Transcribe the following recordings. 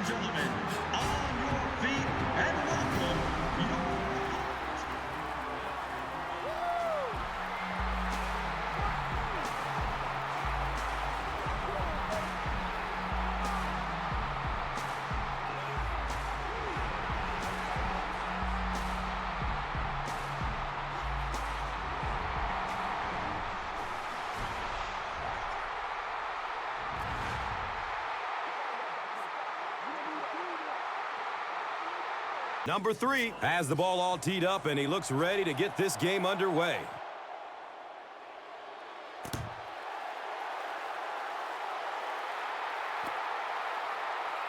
gentlemen, on your feet and welcome your Number 3 has the ball all teed up, and he looks ready to get this game underway.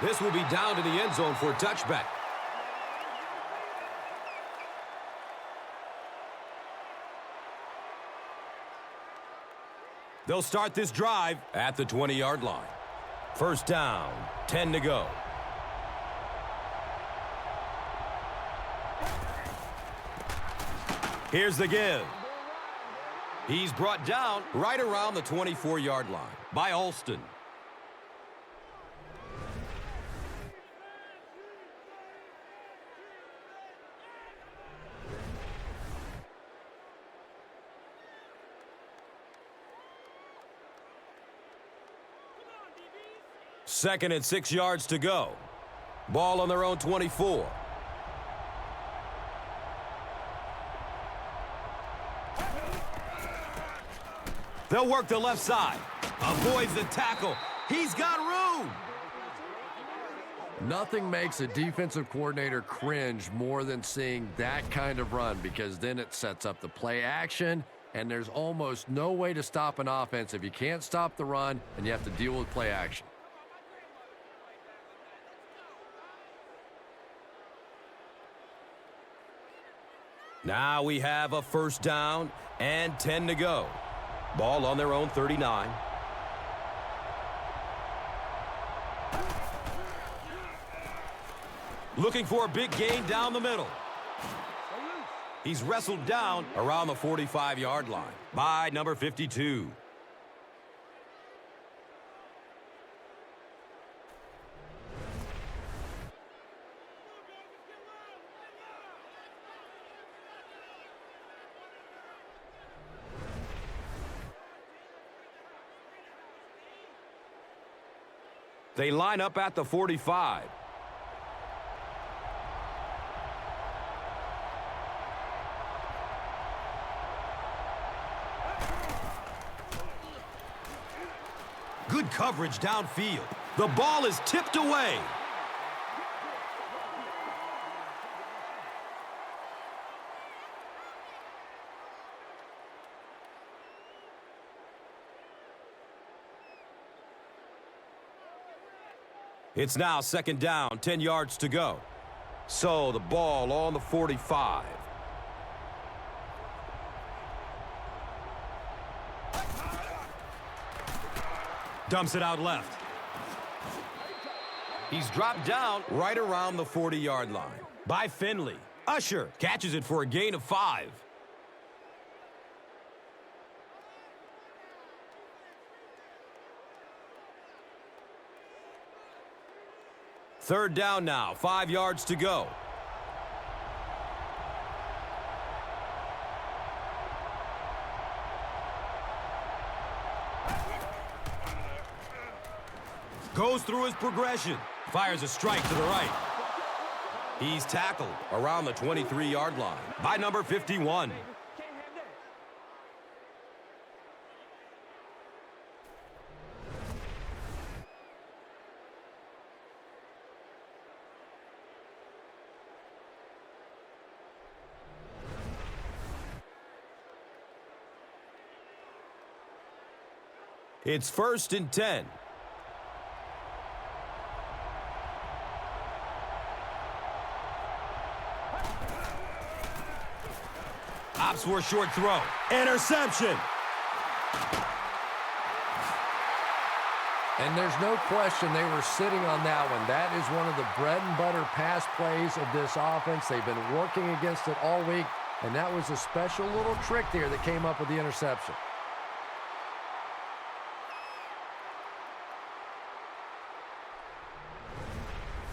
This will be down to the end zone for a touchback. They'll start this drive at the 20-yard line. First down, 10 to go. Here's the give. He's brought down right around the 24-yard line by Alston. Second and 6 yards to go. Ball on their own 24. They'll work the left side. Avoids the tackle. He's got room. Nothing makes a defensive coordinator cringe more than seeing that kind of run, because then it sets up the play action, and there's almost no way to stop an offense if you can't stop the run and you have to deal with play action. Now we have a first down and 10 to go. Ball on their own 39. Looking for a big gain down the middle. He's wrestled down around the 45-yard line by number 52. They line up at the 45. Good coverage downfield. The ball is tipped away. It's now second down, 10 yards to go. So the ball on the 45. Dumps it out left. He's dropped down right around the 40-yard line by Finley. Usher catches it for a gain of 5. Third down now, 5 yards to go. Goes through his progression. Fires a strike to the right. He's tackled around the 23-yard line by number 51. It's first and 10. Opts for a short throw. Interception. And there's no question they were sitting on that one. That is one of the bread and butter pass plays of this offense. They've been working against it all week, and that was a special little trick there that came up with the interception.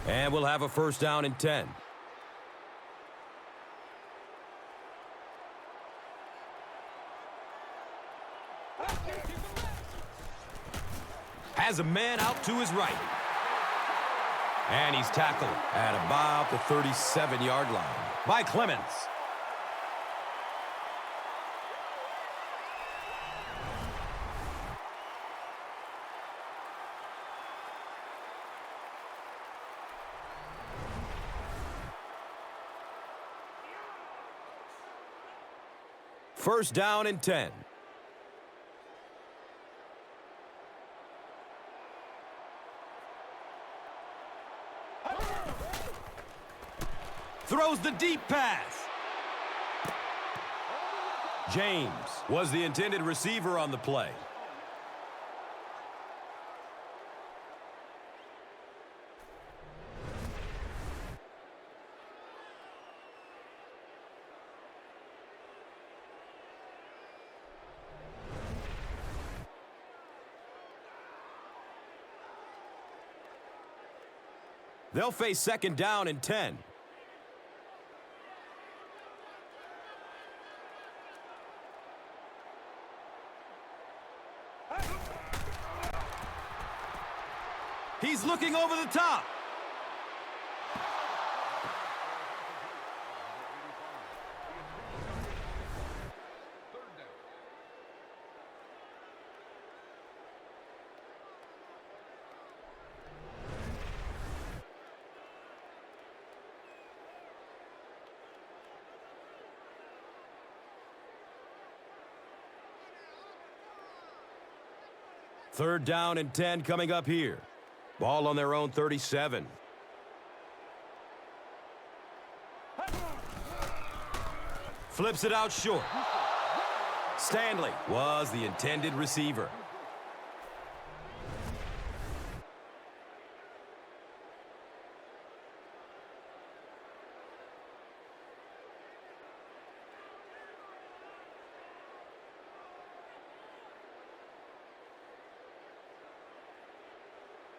And we'll have a first down and 10. Has a man out to his right. And he's tackled at about the 37-yard line by Clemens. First down and 10. Throws the deep pass. James was the intended receiver on the play. They'll face second down and 10. He's looking over the top. Third down and 10 coming up here. Ball on their own 37. Flips it out short. Stanley was the intended receiver.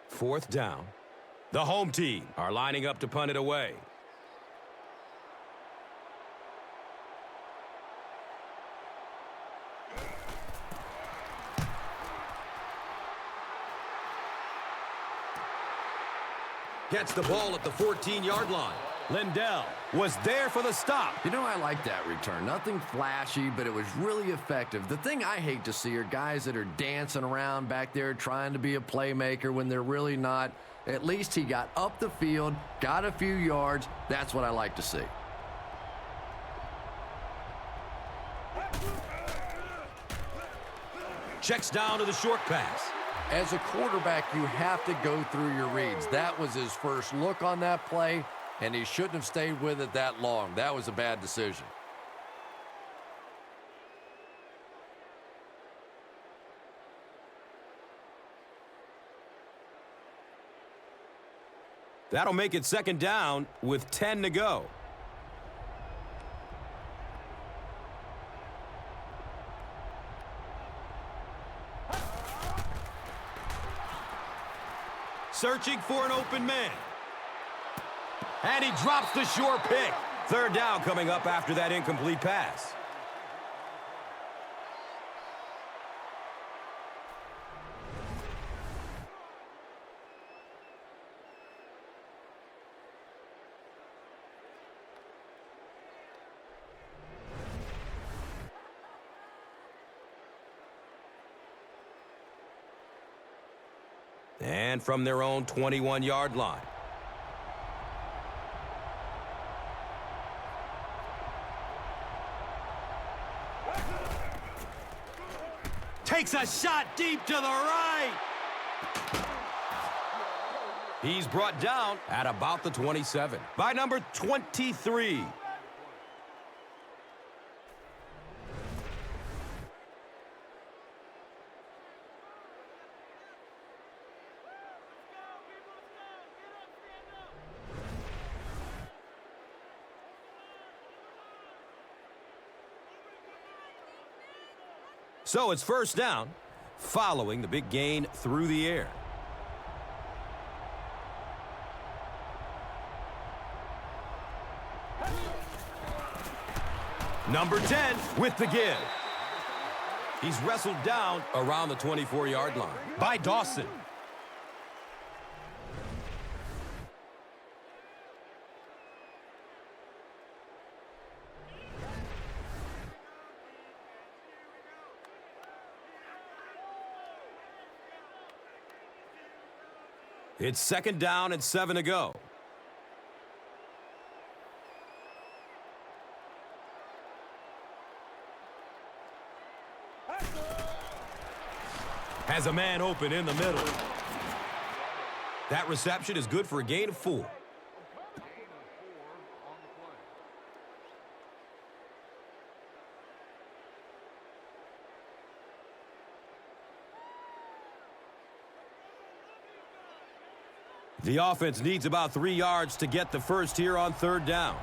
Fourth down. The home team are lining up to punt it away. Gets the ball at the 14-yard line. Lindell was there for the stop. You know, I like that return. Nothing flashy, but it was really effective. The thing I hate to see are guys that are dancing around back there trying to be a playmaker when they're really not. At least he got up the field, got a few yards. That's what I like to see. Checks down to the short pass. As a quarterback, you have to go through your reads. That was his first look on that play, and he shouldn't have stayed with it that long. That was a bad decision. That'll make it second down with 10 to go. Searching for an open man. And he drops the short pick. Third down coming up after that incomplete pass. And from their own 21-yard line. Takes a shot deep to the right. He's brought down at about the 27 by number 23. So it's first down, following the big gain through the air. Number 10 with the give. He's wrestled down around the 24-yard line by Dawson. It's 2nd down and 7 to go. Has a man open in the middle. That reception is good for a gain of 4. The offense needs about 3 yards to get the first here on 3rd down.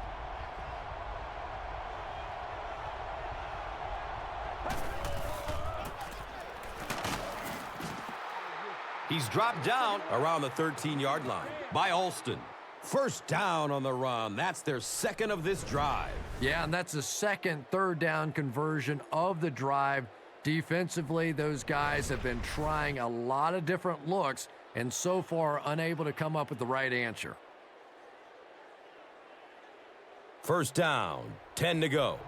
He's dropped down around the 13-yard line by Alston. 1st down on the run. That's their 2nd of this drive. Yeah, and that's the 2nd 3rd down conversion of the drive. Defensively, those guys have been trying a lot of different looks and so far unable to come up with the right answer. 1st down, 10 to go.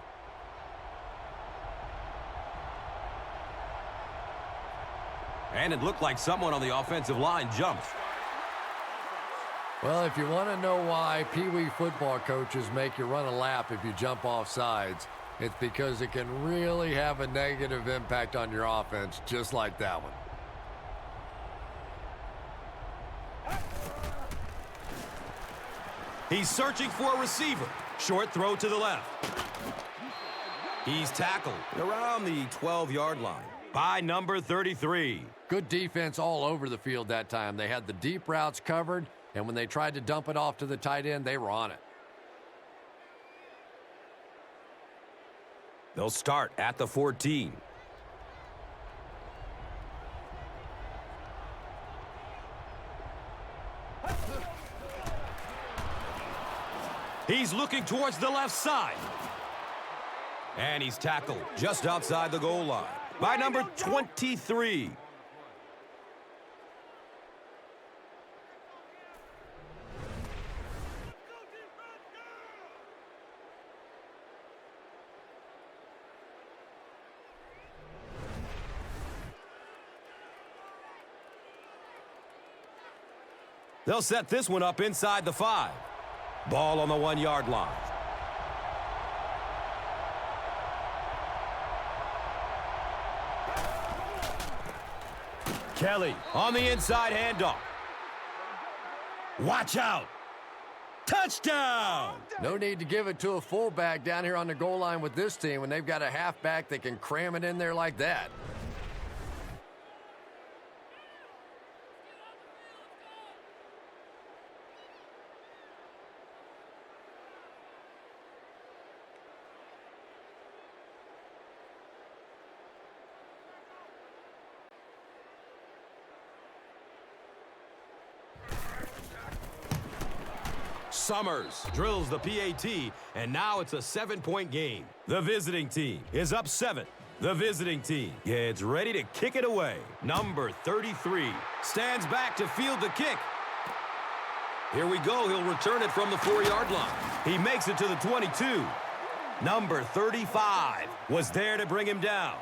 And it looked like someone on the offensive line jumped. Well, if you want to know why Pee Wee football coaches make you run a lap if you jump off sides, it's because it can really have a negative impact on your offense, just like that one. He's searching for a receiver. Short throw to the left. He's tackled around the 12-yard line by number 33. Good defense all over the field that time. They had the deep routes covered, and when they tried to dump it off to the tight end, they were on it. They'll start at the 14. He's looking towards the left side. And he's tackled just outside the goal line by number 23. They'll set this one up inside the 5. Ball on the 1-yard line. Kelly on the inside handoff. Watch out. Touchdown! No need to give it to a fullback down here on the goal line with this team when they've got a halfback that can cram it in there like that. Summers drills the PAT, and now it's a 7-point game. The visiting team is up 7. The visiting team gets ready to kick it away. Number 33 stands back to field the kick. Here we go. He'll return it from the 4-yard line. He makes it to the 22. Number 35 was there to bring him down.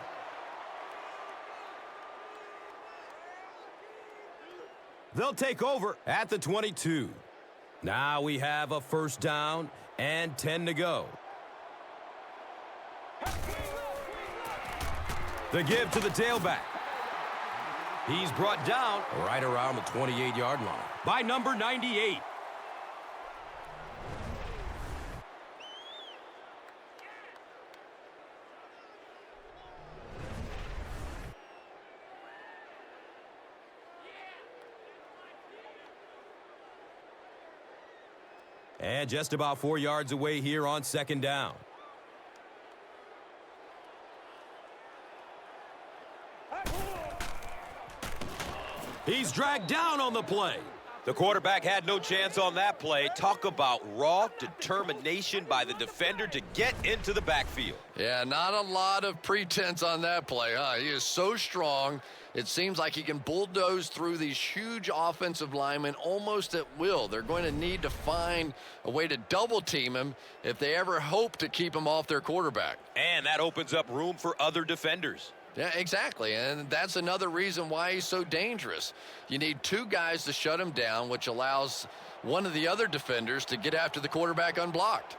They'll take over at the 22. Now we have a 1st down and 10 to go. The give to the tailback. He's brought down right around the 28-yard line by number 98. And just about 4 yards away here on 2nd down. He's dragged down on the play. The quarterback had no chance on that play. Talk about raw determination by the defender to get into the backfield. Yeah, not a lot of pretense on that play, huh? He is so strong. It seems like he can bulldoze through these huge offensive linemen almost at will. They're going to need to find a way to double team him if they ever hope to keep him off their quarterback. And that opens up room for other defenders. Yeah, exactly, and that's another reason why he's so dangerous. You need two guys to shut him down, which allows one of the other defenders to get after the quarterback unblocked.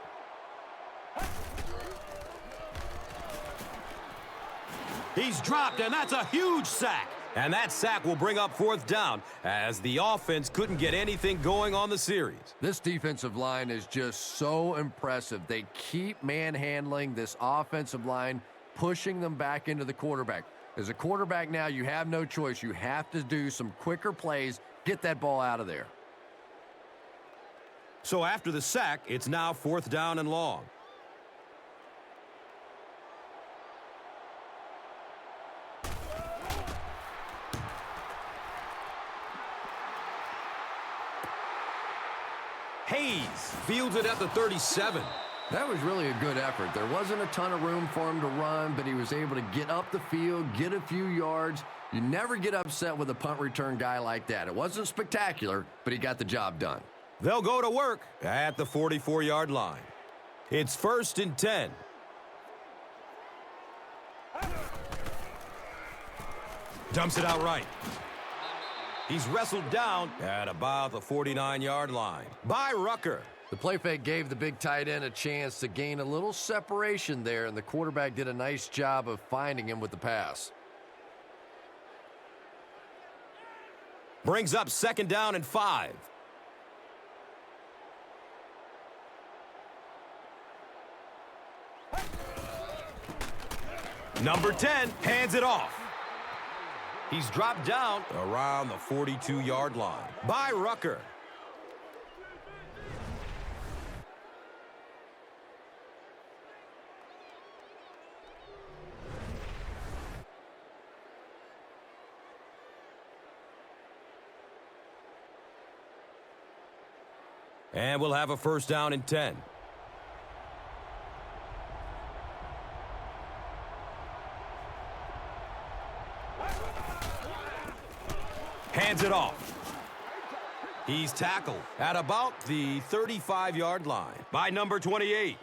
He's dropped, and that's a huge sack. And that sack will bring up fourth down as the offense couldn't get anything going on the series. This defensive line is just so impressive. They keep manhandling this offensive line, pushing them back into the quarterback. As a quarterback now, you have no choice. You have to do some quicker plays, get that ball out of there. So after the sack, it's now fourth down and long. Hayes fields it at the 37. That was really a good effort. There wasn't a ton of room for him to run, but he was able to get up the field, get a few yards. You never get upset with a punt return guy like that. It wasn't spectacular, but he got the job done. They'll go to work at the 44-yard line. It's 1st and 10. Dumps it out right. He's wrestled down at about the 49-yard line by Rucker. The play fake gave the big tight end a chance to gain a little separation there, and the quarterback did a nice job of finding him with the pass. Brings up 2nd down and 5. Number 10 hands it off. He's dropped down around the 42-yard line by Rucker. And we'll have a 1st down and 10. Hands it off. He's tackled at about the 35-yard line by number 28.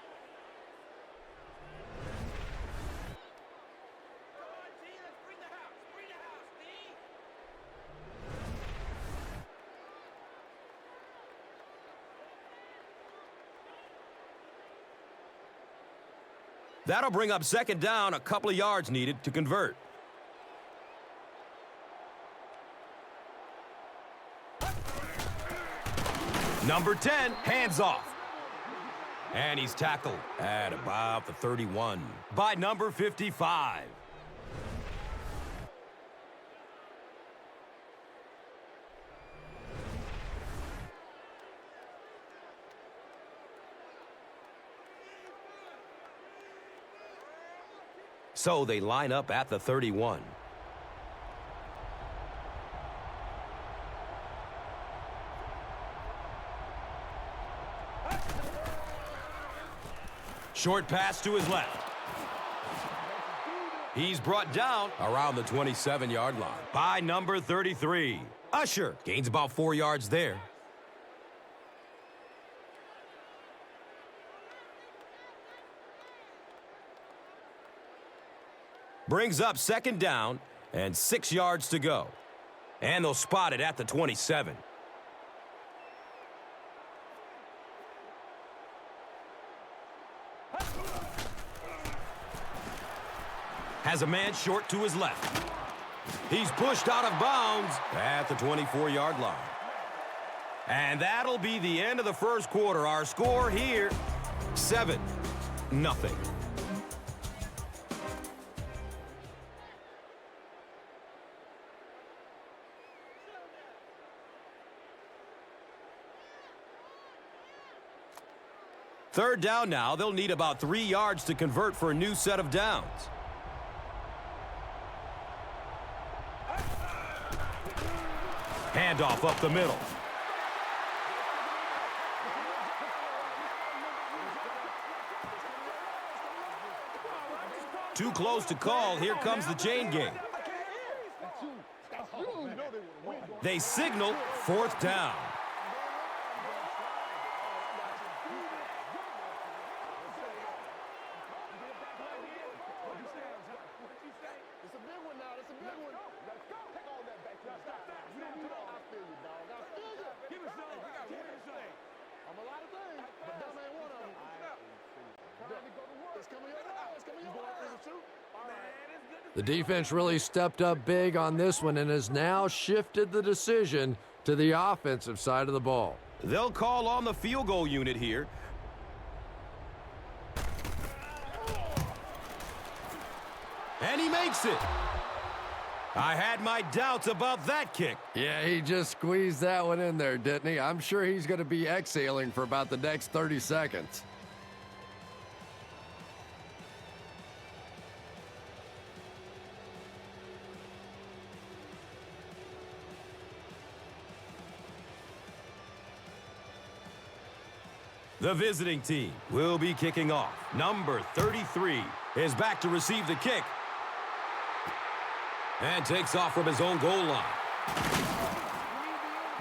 That'll bring up 2nd down, a couple of yards needed to convert. Number 10, hands off. And he's tackled at about the 31 by number 55. So they line up at the 31. Short pass to his left. He's brought down around the 27-yard line by number 33. Usher gains about 4 yards there. Brings up 2nd down and 6 yards to go. And they'll spot it at the 27. Has a man short to his left. He's pushed out of bounds at the 24-yard line. And that'll be the end of the first quarter. Our score here, 7-0. Third down now. They'll need about 3 yards to convert for a new set of downs. Handoff up the middle. Too close to call. Here comes the chain gang. They signal 4th down. The defense really stepped up big on this one and has now shifted the decision to the offensive side of the ball. They'll call on the field goal unit here. And he makes it. I had my doubts about that kick. Yeah, he just squeezed that one in there, didn't he? I'm sure he's going to be exhaling for about the next 30 seconds. The visiting team will be kicking off. Number 33 is back to receive the kick. And takes off from his own goal line.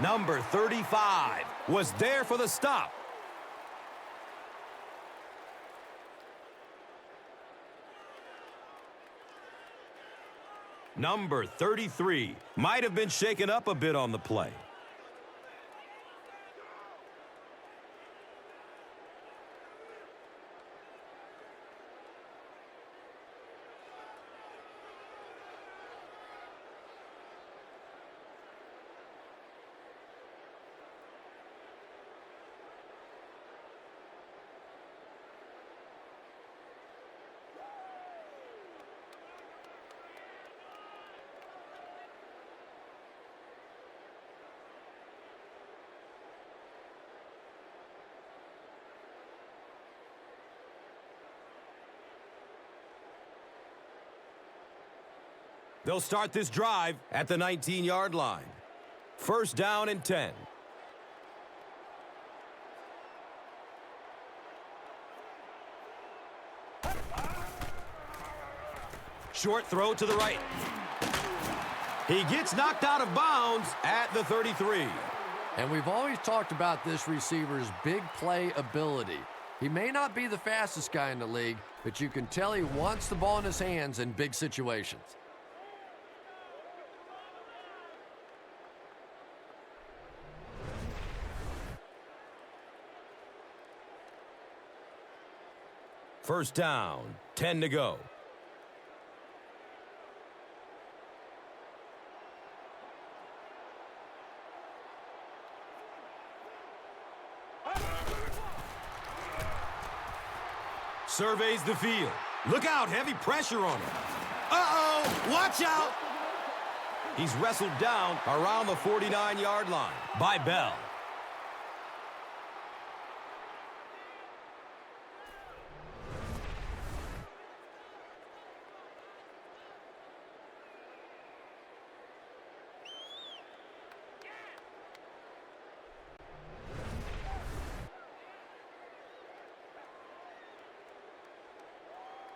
Number 35 was there for the stop. Number 33 might have been shaken up a bit on the play. They'll start this drive at the 19-yard line. 1st down and 10. Short throw to the right. He gets knocked out of bounds at the 33. And we've always talked about this receiver's big play ability. He may not be the fastest guy in the league, but you can tell he wants the ball in his hands in big situations. First down, 10 to go. Surveys the field. Look out, heavy pressure on him. Uh-oh, watch out. He's wrestled down around the 49-yard line by Bell.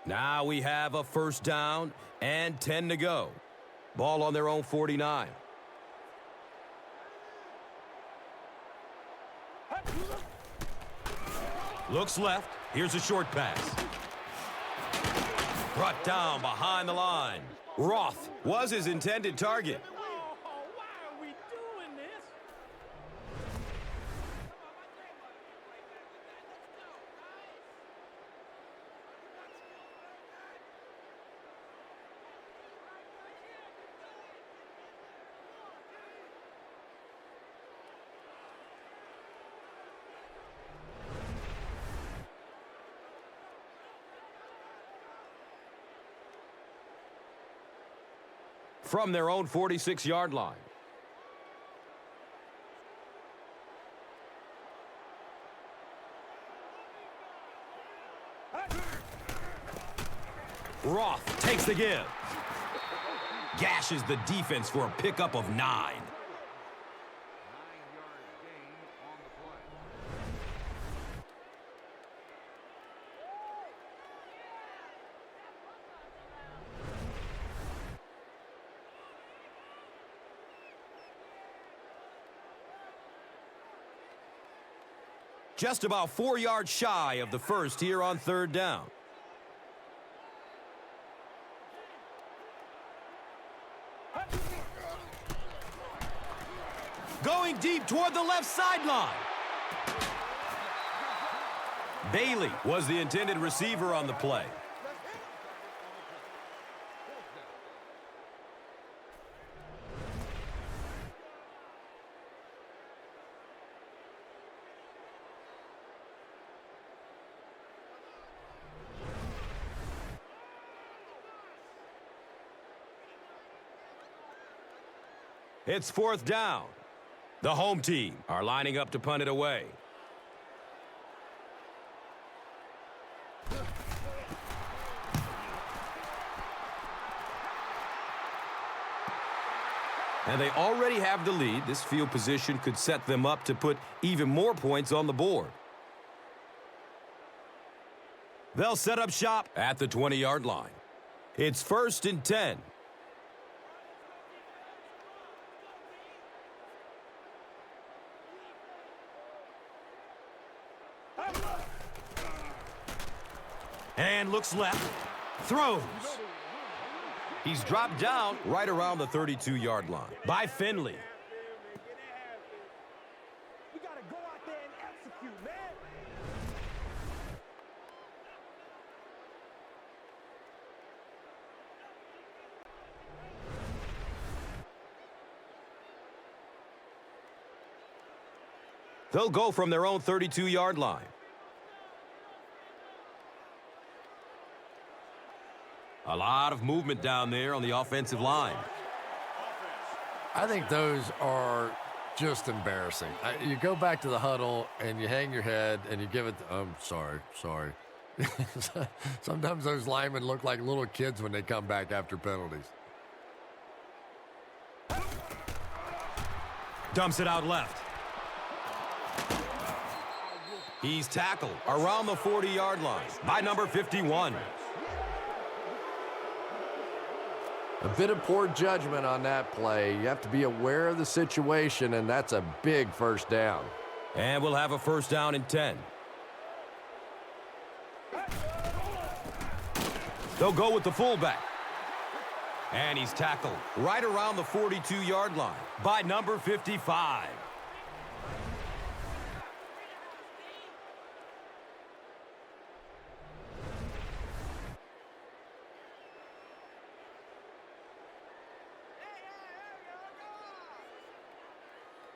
Now we have a first down and 10 to go. Ball on their own 49. Looks left. Here's a short pass. Brought down behind the line. Roth was his intended target. From their own 46-yard line. Roth takes the give. Gashes the defense for a pickup of 9. Just about 4 yards shy of the first here on third down. Going deep toward the left sideline. Bailey was the intended receiver on the play. It's fourth down. The home team are lining up to punt it away. And they already have the lead. This field position could set them up to put even more points on the board. They'll set up shop at the 20-yard line. It's 1st and 10. And looks left. Throws. He's dropped down right around the 32-yard line by Finley. We gotta go out there and execute, man. They'll go from their own 32-yard line. A lot of movement down there on the offensive line. I think those are just embarrassing. You go back to the huddle and you hang your head and you give it, sorry. Sometimes those linemen look like little kids when they come back after penalties. Dumps it out left. He's tackled around the 40-yard line by number 51. A bit of poor judgment on that play. You have to be aware of the situation, and that's a big first down. And we'll have a first down and 10. They'll go with the fullback. And he's tackled right around the 42-yard line by number 55.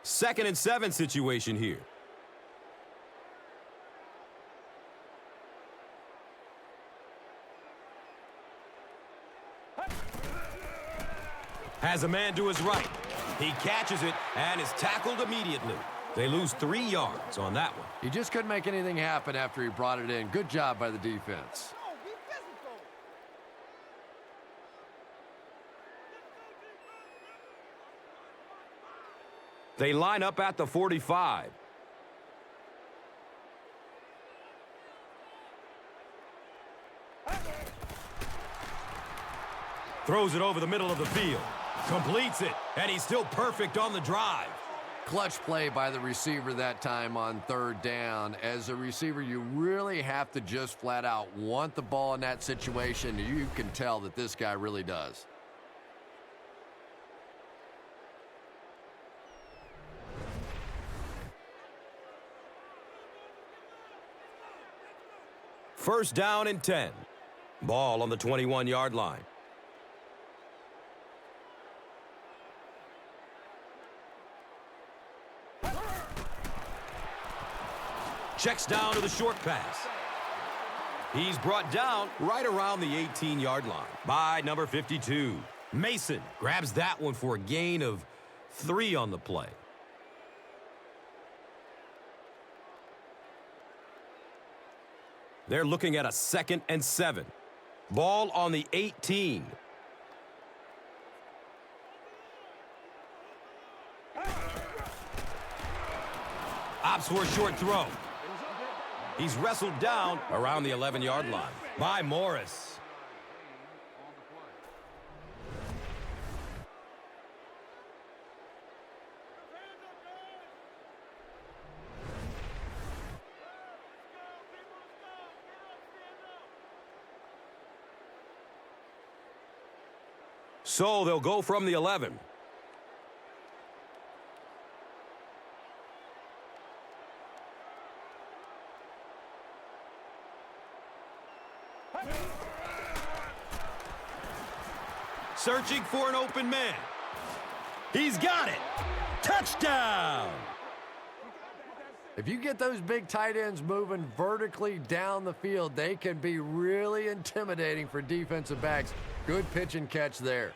Second and 7 situation here. Has a man to his right. He catches it and is tackled immediately. They lose 3 yards on that one. He just couldn't make anything happen after he brought it in. Good job by the defense. They line up at the 45. Throws it over the middle of the field. Completes it, and he's still perfect on the drive. Clutch play by the receiver that time on third down. As a receiver, you really have to just flat out want the ball in that situation. You can tell that this guy really does. First down and 10. Ball on the 21-yard line. Checks down to the short pass. He's brought down right around the 18-yard line by number 52. Mason grabs that one for a gain of 3 on the play. They're looking at a 2nd and 7. Ball on the 18. Opts for a short throw. He's wrestled down around the 11-yard line by Morris. So they'll go from the 11. Searching for an open man. He's got it. Touchdown! If you get those big tight ends moving vertically down the field, they can be really intimidating for defensive backs. Good pitch and catch there.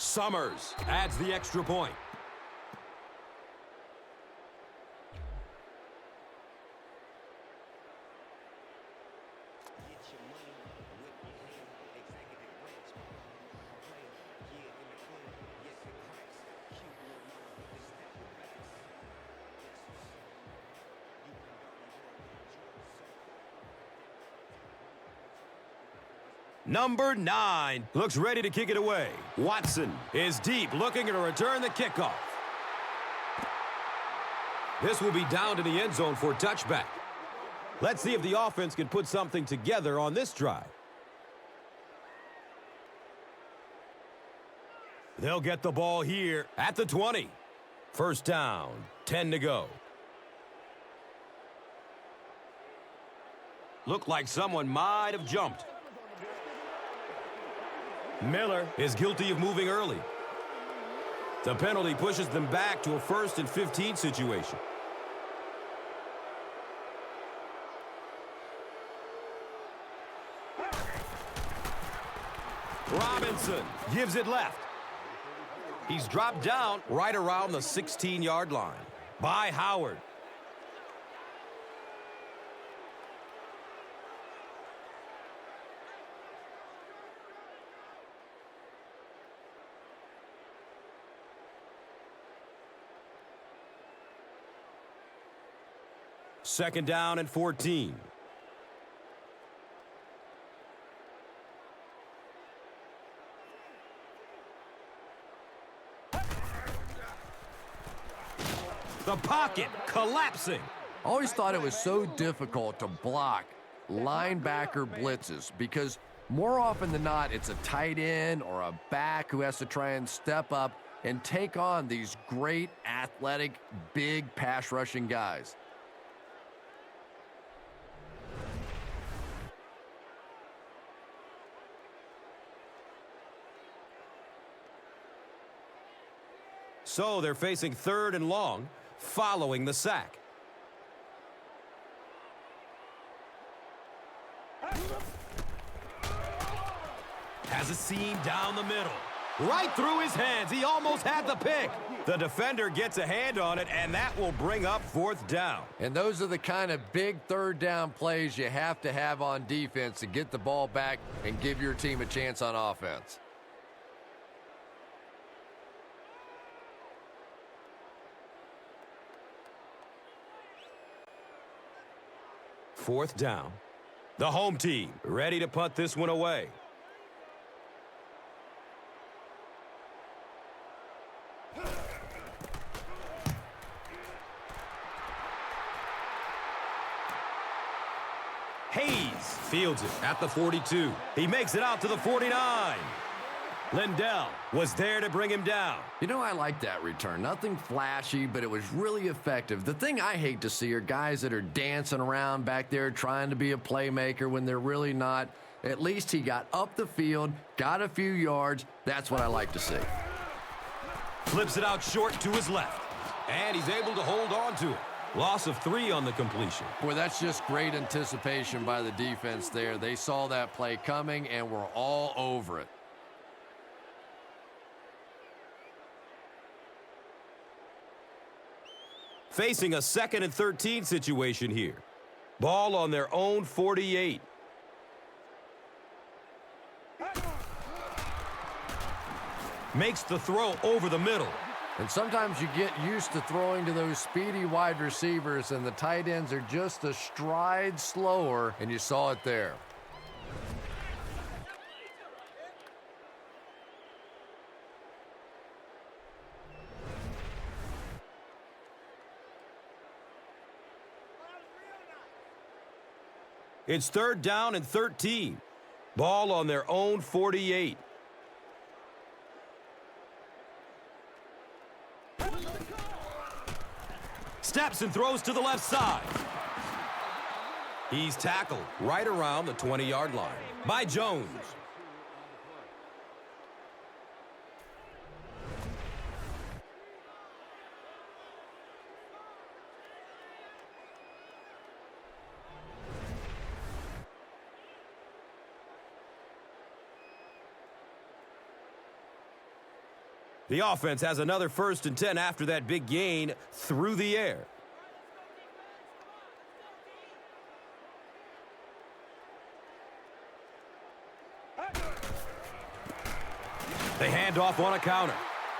Summers adds the extra point. Number 9 looks ready to kick it away. Watson is deep, looking to return the kickoff. This will be down to the end zone for a touchback. Let's see if the offense can put something together on this drive. They'll get the ball here at the 20. First down, 10 to go. Looked like someone might have jumped. Miller is guilty of moving early. The penalty pushes them back to a 1st and 15 situation. Robinson gives it left. He's dropped down right around the 16-yard line by Howard. Second down and 14. The pocket collapsing. Always thought it was so difficult to block linebacker blitzes because more often than not, it's a tight end or a back who has to try and step up and take on these great athletic, big pass rushing guys. So they're facing 3rd and long following the sack. Has a seam down the middle. Right through his hands. He almost had the pick. The defender gets a hand on it, and that will bring up 4th down. And those are the kind of big 3rd down plays you have to have on defense to get the ball back and give your team a chance on offense. Fourth down. The home team ready to punt this one away. Hayes fields it at the 42. He makes it out to the 49. Lindell was there to bring him down. You know, I like that return. Nothing flashy, but it was really effective. The thing I hate to see are guys that are dancing around back there trying to be a playmaker when they're really not. At least he got up the field, got a few yards. That's what I like to see. Flips it out short to his left, and he's able to hold on to it. Loss of 3 on the completion. Boy, that's just great anticipation by the defense there. They saw that play coming and were all over it. Facing a 2nd and 13 situation here. Ball on their own 48. Makes the throw over the middle. And sometimes you get used to throwing to those speedy wide receivers, and the tight ends are just a stride slower, and you saw it there. It's 3rd down and 13. Ball on their own 48. Steps and throws to the left side. He's tackled right around the 20-yard line by Jones. The offense has another 1st and 10 after that big gain through the air. They hand off on a counter.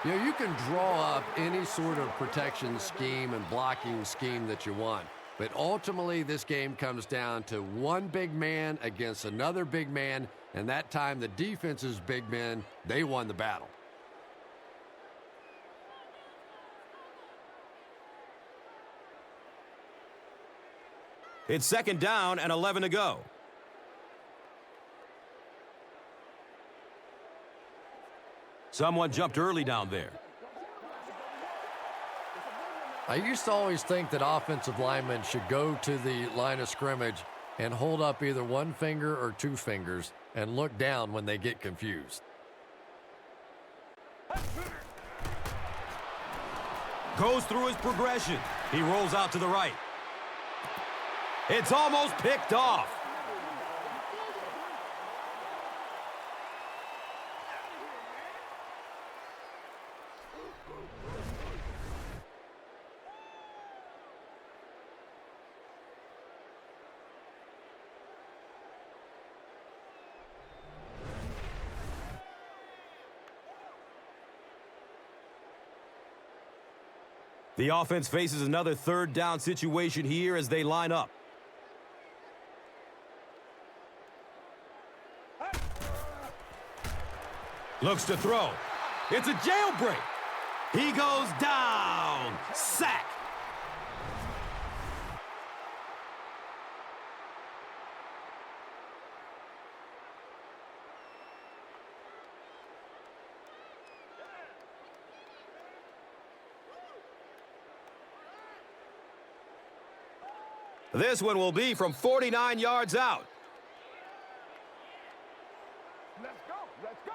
You know, you can draw up any sort of protection scheme and blocking scheme that you want. But ultimately, this game comes down to one big man against another big man. And that time, the defense's big men, they won the battle. It's 2nd down and 11 to go. Someone jumped early down there. I used to always think that offensive linemen should go to the line of scrimmage and hold up either one finger or two fingers and look down when they get confused. Goes through his progression. He rolls out to the right. It's almost picked off. The offense faces another 3rd down situation here as they line up. Looks to throw. It's a jailbreak. He goes down. Sack. This one will be from 49 yards out. Let's go. Let's go.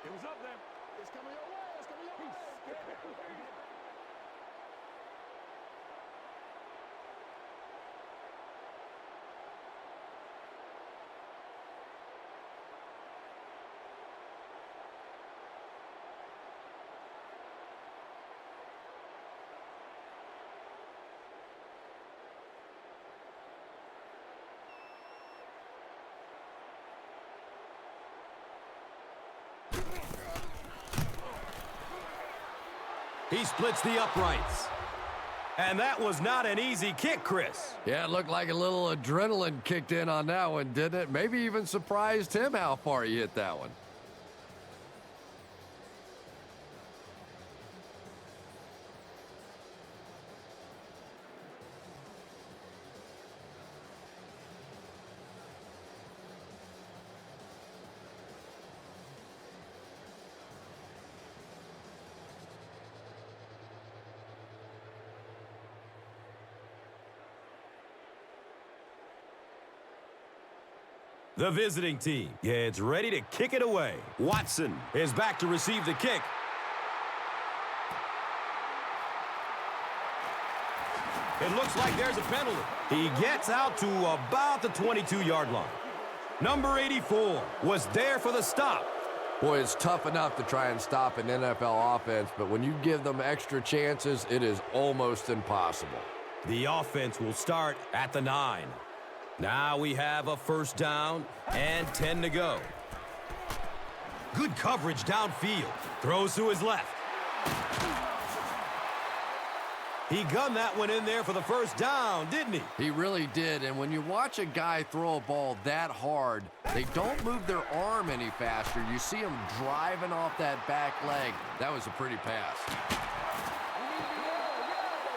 It was up there. It's coming your way. It's coming your way. He splits the uprights. And that was not an easy kick, Chris. Yeah, it looked like a little adrenaline kicked in on that one, didn't it? Maybe even surprised him how far he hit that one. The visiting team gets ready to kick it away. Watson is back to receive the kick. It looks like there's a penalty. He gets out to about the 22-yard line. Number 84 was there for the stop. Boy, it's tough enough to try and stop an NFL offense, but when you give them extra chances, it is almost impossible. The offense will start at the 9. Now we have a 1st down and 10 to go. Good coverage downfield. Throws to his left. He gunned that one in there for the first down, didn't he? He really did, and when you watch a guy throw a ball that hard, they don't move their arm any faster. You see him driving off that back leg. That was a pretty pass.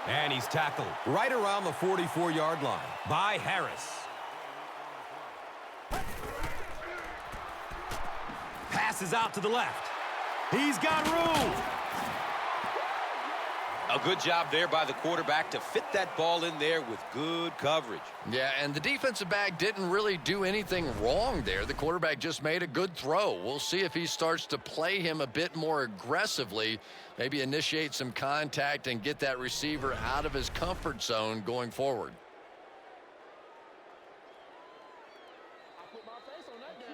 And he's tackled right around the 44-yard line by Harris. Passes out to the left. He's got room. A good job there by the quarterback to fit that ball in there with good coverage. Yeah, and the defensive back didn't really do anything wrong there. The quarterback just made a good throw. We'll see if he starts to play him a bit more aggressively, maybe initiate some contact and get that receiver out of his comfort zone going forward. I put my face on that game.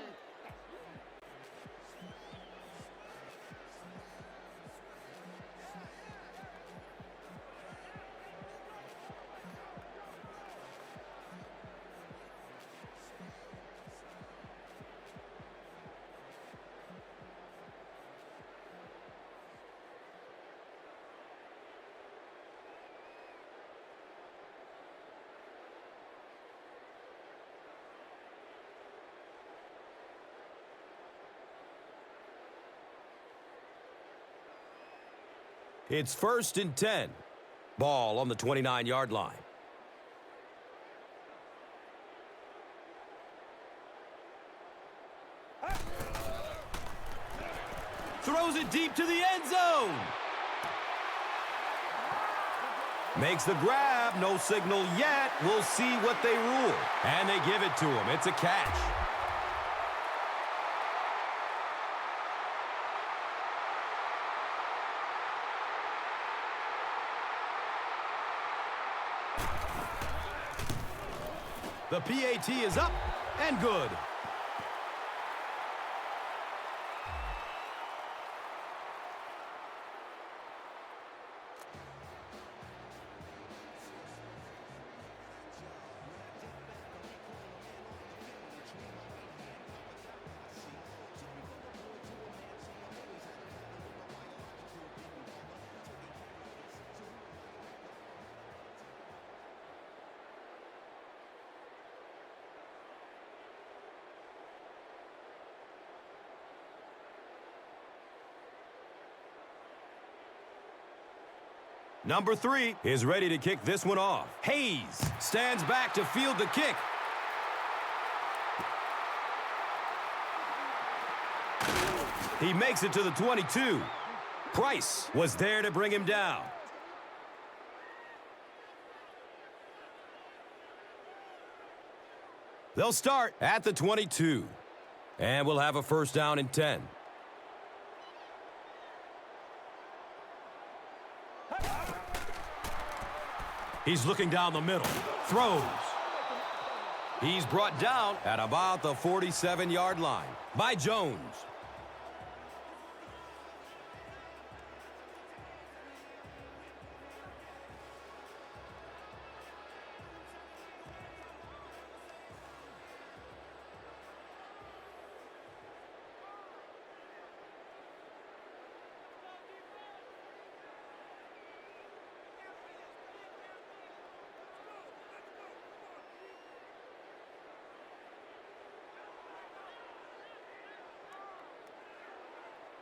It's 1st and 10. Ball on the 29-yard line. Throws it deep to the end zone. Makes the grab. No signal yet. We'll see what they rule. And they give it to him. It's a catch. The PAT is up and good. Number 3 is ready to kick this one off. Hayes stands back to field the kick. He makes it to the 22. Price was there to bring him down. They'll start at the 22. And we'll have a 1st down and 10. He's looking down the middle. Throws. He's brought down at about the 47-yard line by Jones.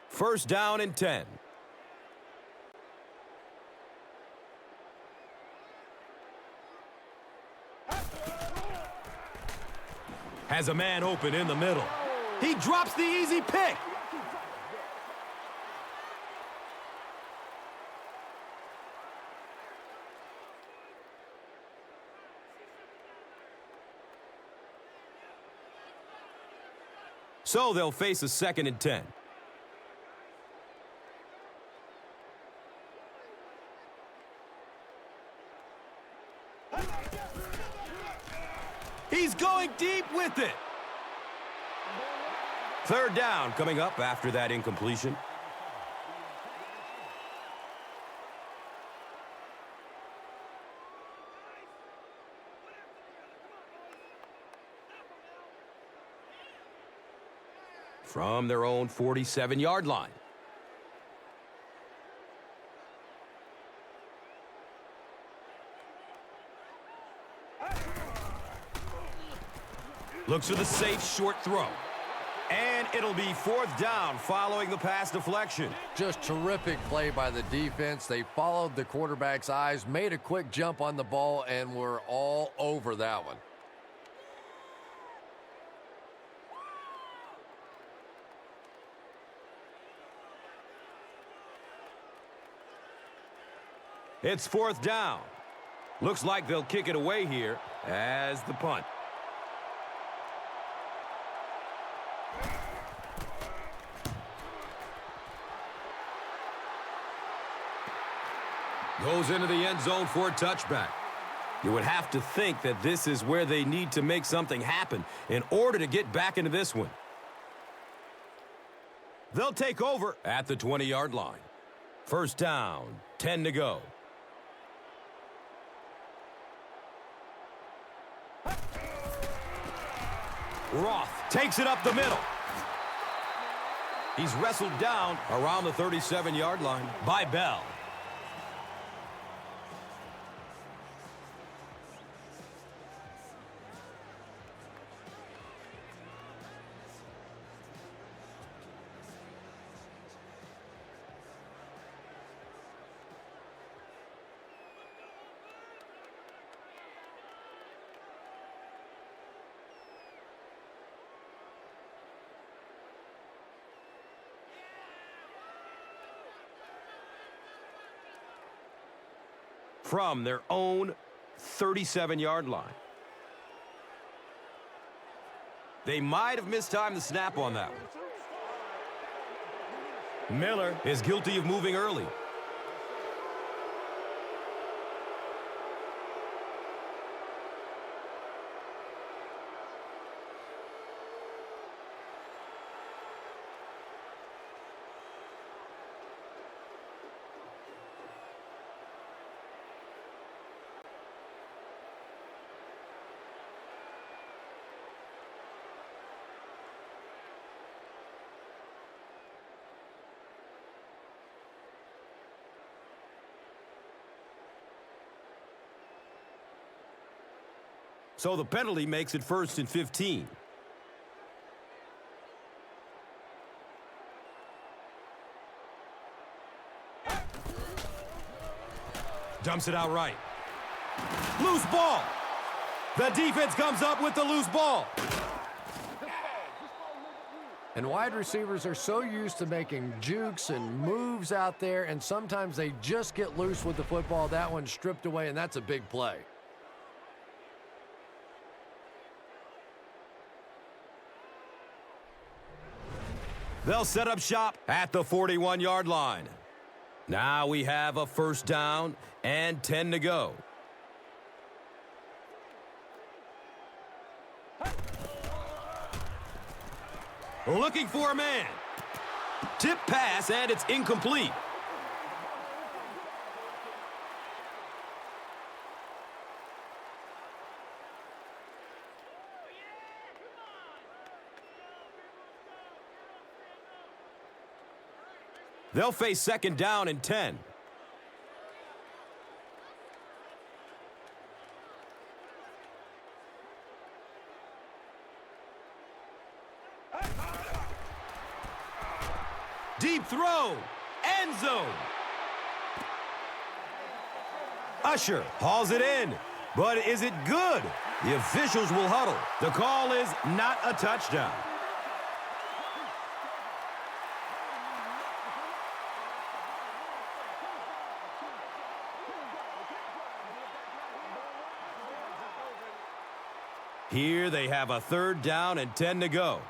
First down and 10. Has a man open in the middle. He drops the easy pick. So they'll face a 2nd and 10. He's going deep with it. 3rd down coming up after that incompletion. from their own 47-yard line. Looks for the safe short throw. And it'll be 4th down following the pass deflection. Just terrific play by the defense. They followed the quarterback's eyes, made a quick jump on the ball, and were all over that one. It's 4th down. Looks like they'll kick it away here as the punt. Goes into the end zone for a touchback. You would have to think that this is where they need to make something happen in order to get back into this one. They'll take over at the 20-yard line. 1st down, 10 to go. Roth takes it up the middle. He's wrestled down around the 37-yard line by Bell. From their own 37-yard line. They might have mistimed the snap on that one. Miller is guilty of moving early. So the penalty makes it 1st and 15. Dumps it out right. Loose ball. The defense comes up with the loose ball. And wide receivers are so used to making jukes and moves out there, and sometimes they just get loose with the football. That one's stripped away, and that's a big play. They'll set up shop at the 41-yard line. Now we have a 1st down and 10 to go. Looking for a man. Tip pass, and it's incomplete. They'll face 2nd down and 10. Deep throw. End zone. Usher hauls it in. But is it good? The officials will huddle. The call is not a touchdown. Here they have a 3rd down and 10 to go.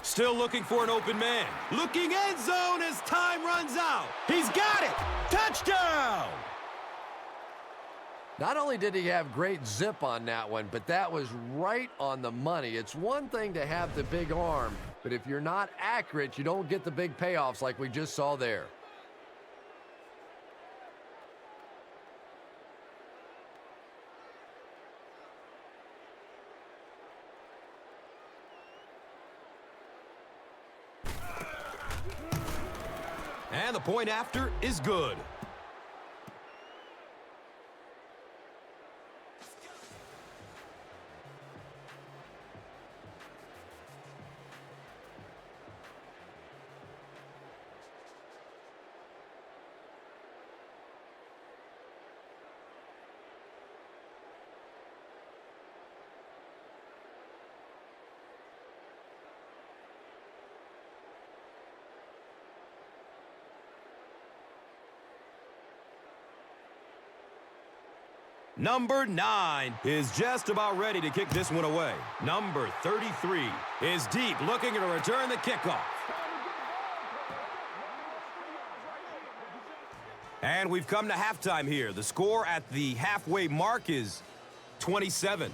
Still looking for an open man. Looking end zone as time runs out. He's got it. Touchdown! Not only did he have great zip on that one, but that was right on the money. It's one thing to have the big arm, but if you're not accurate, you don't get the big payoffs like we just saw there. And the point after is good. Number 9 is just about ready to kick this one away. Number 33 is deep, looking to return the kickoff. And we've come to halftime here. The score at the halfway mark is 27-7.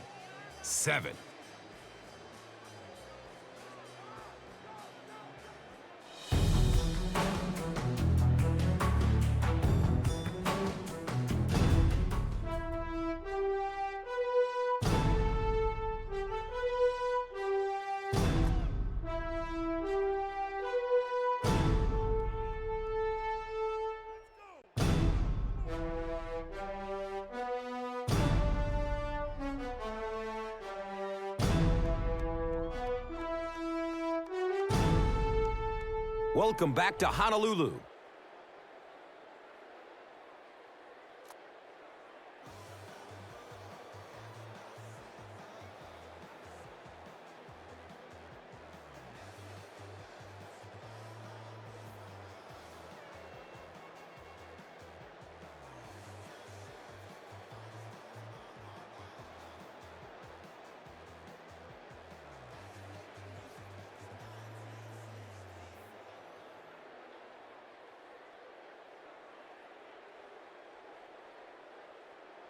Welcome back to Honolulu.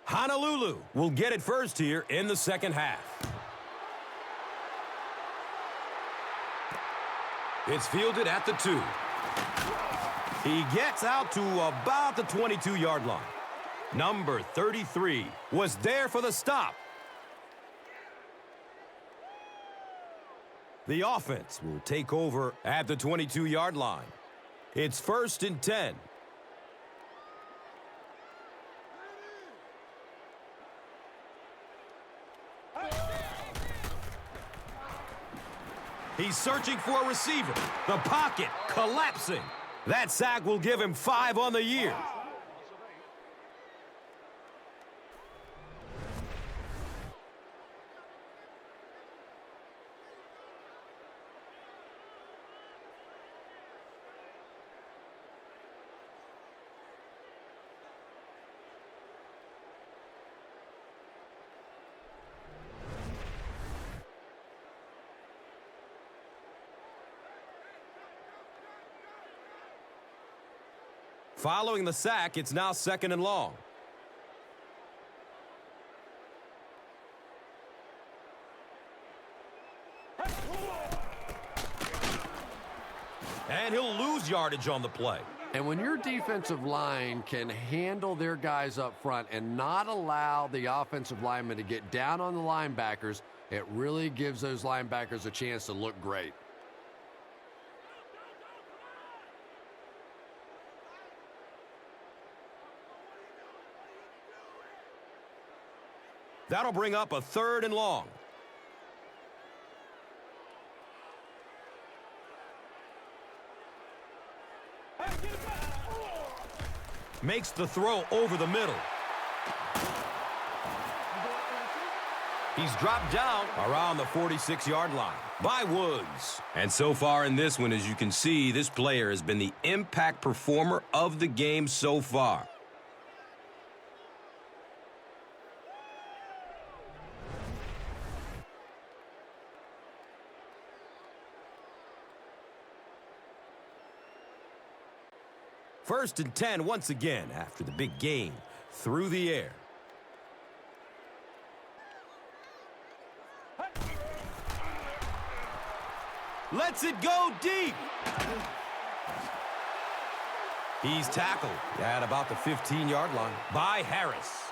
Honolulu will get it first here in the second half. It's fielded at the 2. He gets out to about the 22-yard line. Number 33 was there for the stop. The offense will take over at the 22-yard line. It's 1st and 10. He's searching for a receiver. The pocket collapsing. That sack will give him 5 on the year. Following the sack, it's now 2nd and long. And he'll lose yardage on the play. And when your defensive line can handle their guys up front and not allow the offensive linemen to get down on the linebackers, it really gives those linebackers a chance to look great. That'll bring up a 3rd and long. Makes the throw over the middle. He's dropped down around the 46-yard line by Woods. And so far in this one, as you can see, this player has been the impact performer of the game so far. First and 10 once again after the big gain through the air. Lets it go deep. He's tackled at about the 15-yard line by Harris.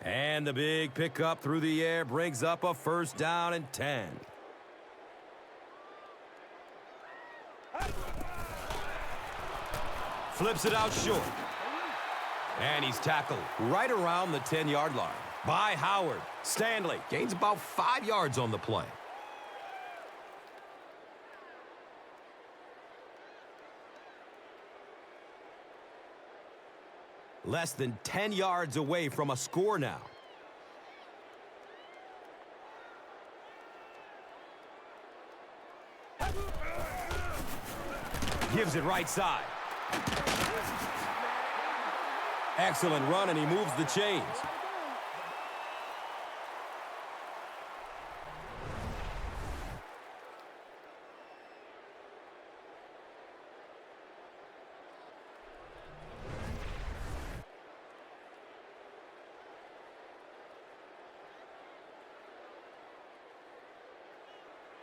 And the big pickup through the air brings up a first down and 10. Flips it out short. And he's tackled right around the 10-yard line by Howard. Stanley gains about 5 yards on the play. Less than 10 yards away from a score now. Gives it right side. Excellent run, and he moves the chains.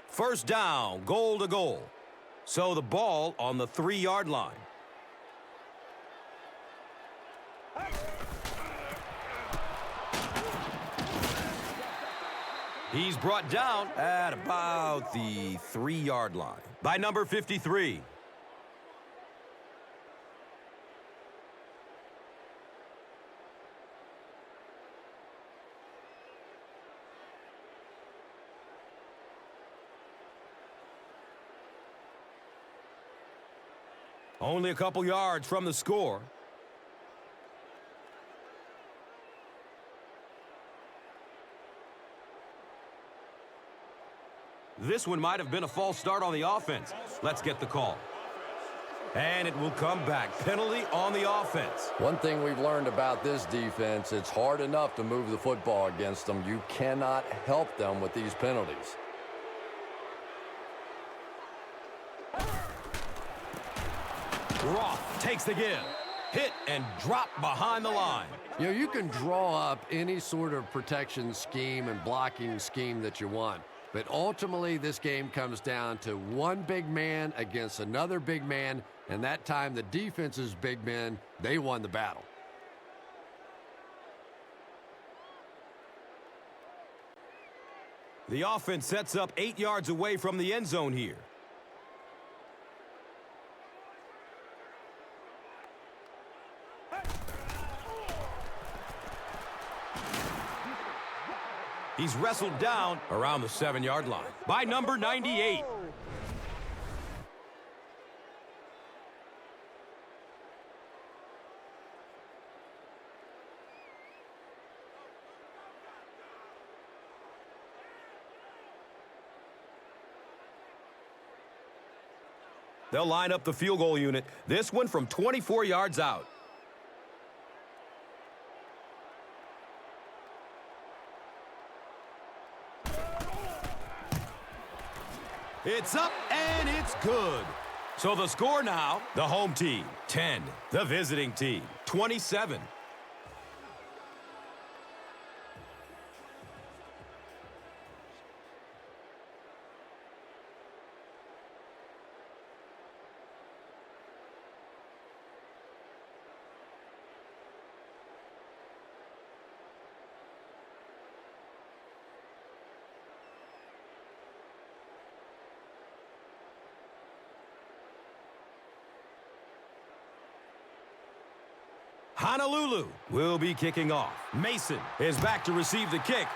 First down, goal to goal. So the ball on the 3-yard line. He's brought down at about the 3-yard line by number 53. Only a couple yards from the score. This one might have been a false start on the offense. Let's get the call. And it will come back. Penalty on the offense. One thing we've learned about this defense, it's hard enough to move the football against them. You cannot help them with these penalties. Roth takes the give. Hit and drop behind the line. You know, you can draw up any sort of protection scheme and blocking scheme that you want. But ultimately, this game comes down to one big man against another big man. And that time, the defense's big men, they won the battle. The offense sets up 8 yards away from the end zone here. He's wrestled down around the 7-yard line by number 98. They'll line up the field goal unit, this one from 24 yards out. It's up, and it's good. So the score now, the home team, 10. The visiting team, 27. Honolulu will be kicking off. Mason is back to receive the kick.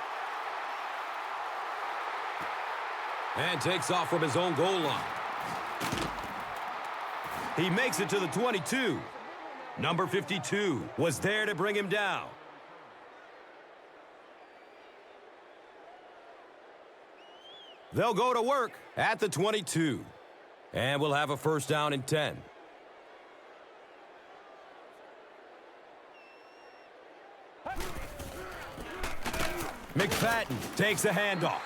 And takes off from his own goal line. He makes it to the 22. Number 52 was there to bring him down. They'll go to work at the 22. And we'll have a first down and 10. McFadden takes a handoff.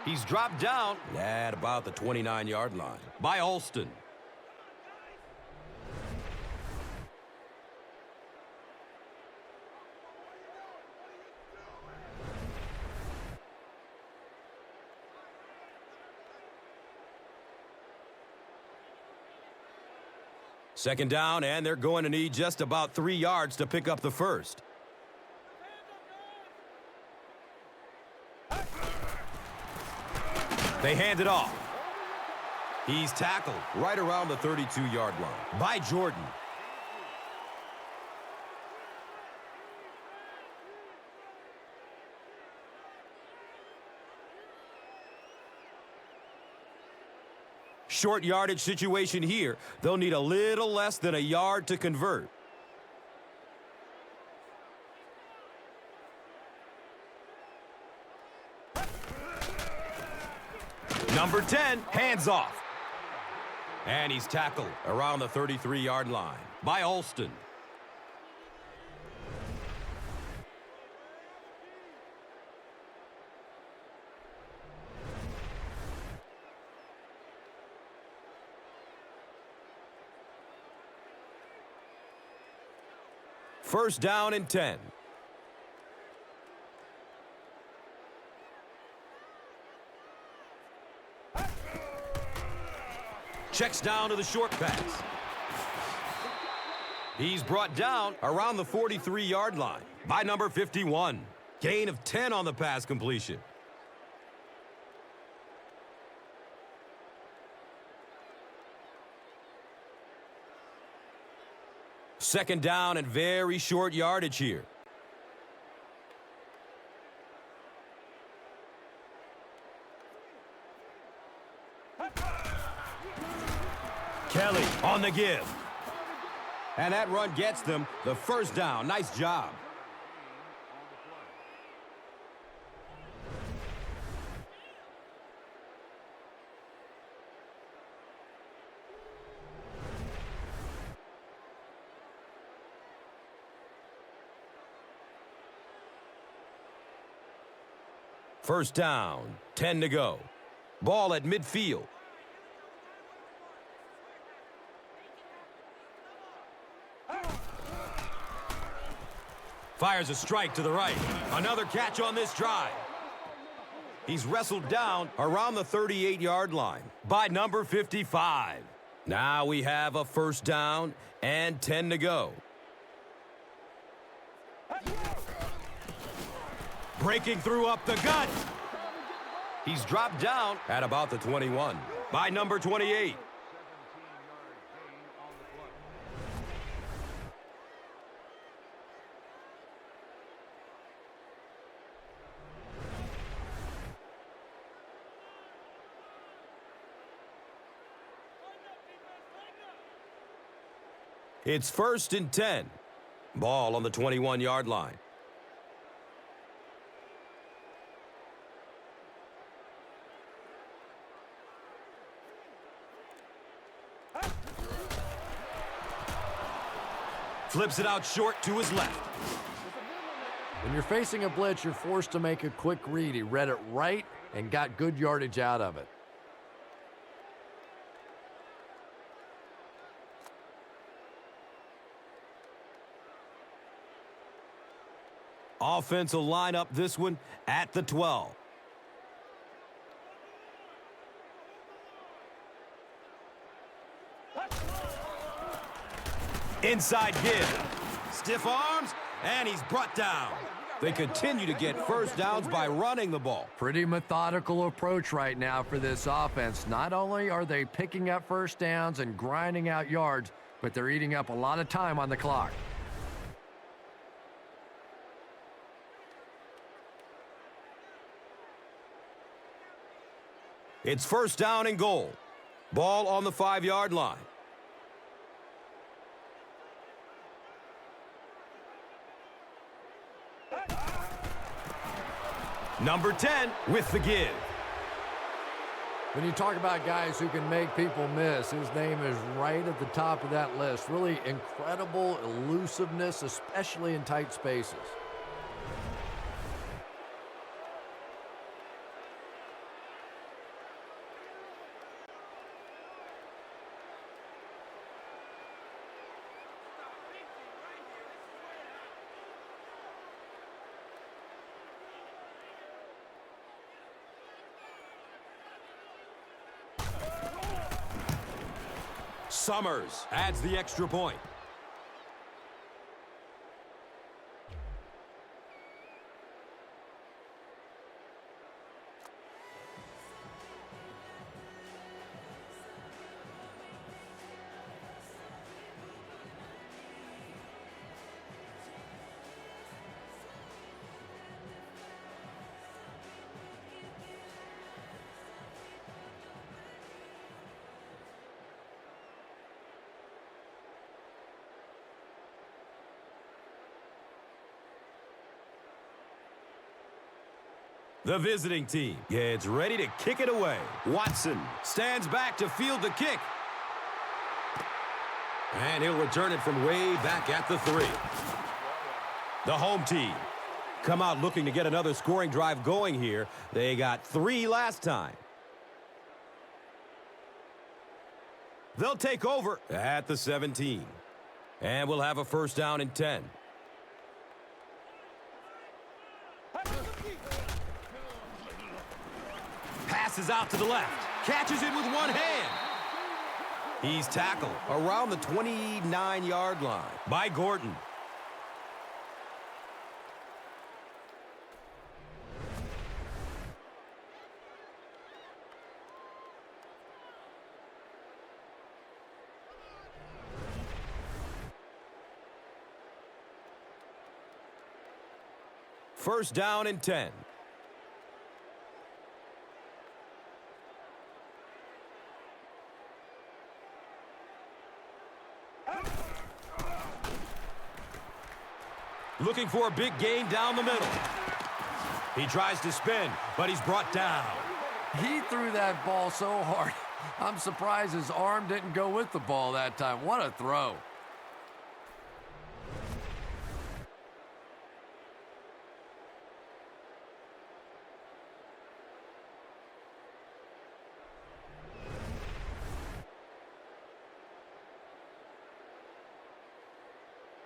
He's dropped down at about the 29-yard line by Alston. Second down, and they're going to need just about 3 yards to pick up the first. They hand it off. He's tackled right around the 32-yard line by Jordan. Short yardage situation here. They'll need a little less than a yard to convert. Number 10, hands off. And he's tackled around the 33-yard line by Alston. First down and 10. Checks down to the short pass. He's brought down around the 43-yard line by number 51. Gain of 10 on the pass completion. Second down and very short yardage here. Kelly on the give. And that run gets them the first down. Nice job. First down, 10 to go. Ball at midfield. Fires a strike to the right. Another catch on this drive. He's wrestled down around the 38-yard line by number 55. Now we have a first down and 10 to go. Breaking through up the gut. He's dropped down at about the 21 by number 28. It's first and 10. Ball on the 21-yard line. Flips it out short to his left. When you're facing a blitz, you're forced to make a quick read. He read it right and got good yardage out of it. Offense will line up this one at the 12. Inside give. Stiff arms, and he's brought down. They continue to get first downs by running the ball. Pretty methodical approach right now for this offense. Not only are they picking up first downs and grinding out yards, but they're eating up a lot of time on the clock. It's first down and goal. Ball on the 5-yard line. Number 10 with the give. When you talk about guys who can make people miss, his name is right at the top of that list. Really incredible elusiveness, especially in tight spaces. Summers adds the extra point. The visiting team gets ready to kick it away. Watson stands back to field the kick. And he'll return it from way back at the 3. The home team come out looking to get another scoring drive going here. They got 3 last time. They'll take over at the 17. And we'll have a first down and 10. Passes out to the left. Catches it with one hand. He's tackled around the 29-yard line by Gordon. First down and 10. Looking for a big gain down the middle. He tries to spin, but he's brought down. He threw that ball so hard. I'm surprised his arm didn't go with the ball that time. What a throw.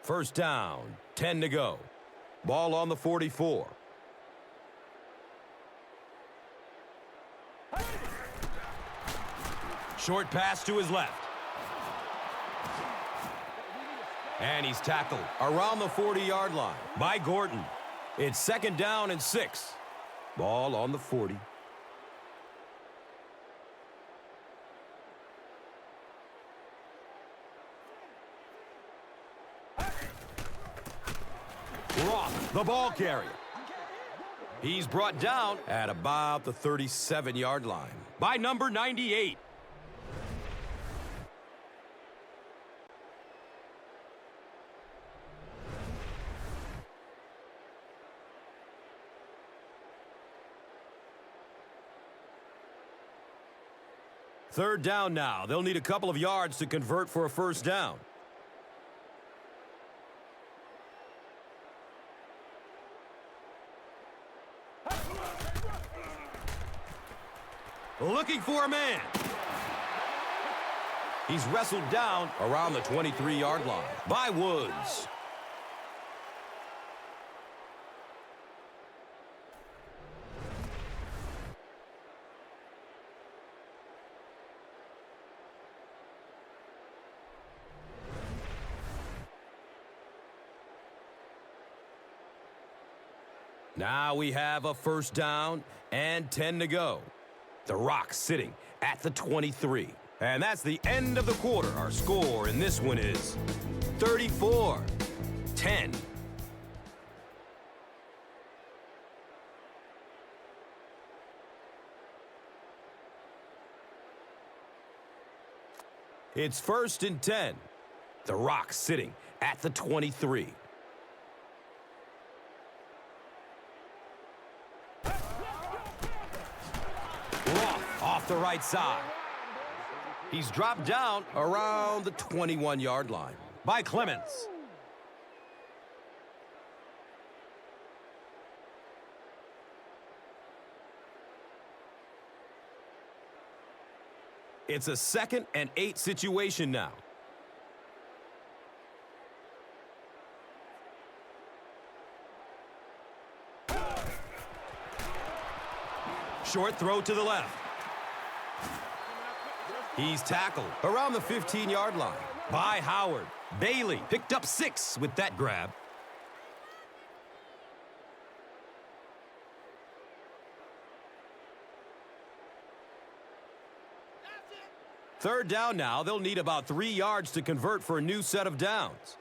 First down, 10 to go. Ball on the 44. Short pass to his left. And he's tackled around the 40-yard line by Gordon. It's second down and 6. Ball on the 40. Roth, the ball carrier. He's brought down at about the 37-yard line by number 98. Third down now. They'll need a couple of yards to convert for a first down. Looking for a man. He's wrestled down around the 23-yard line by Woods. Now we have a first down and 10 to go. The Rock sitting at the 23. And that's the end of the quarter. Our score in this one is 34-10. It's first and 10. The Rock sitting at the 23. Off the right side. He's dropped down around the 21-yard line by Clements. It's a 2nd and 8 situation now. Short throw to the left. He's tackled around the 15-yard line by Howard. Bailey picked up 6 with that grab. Third down now. They'll need about 3 yards to convert for a new set of downs.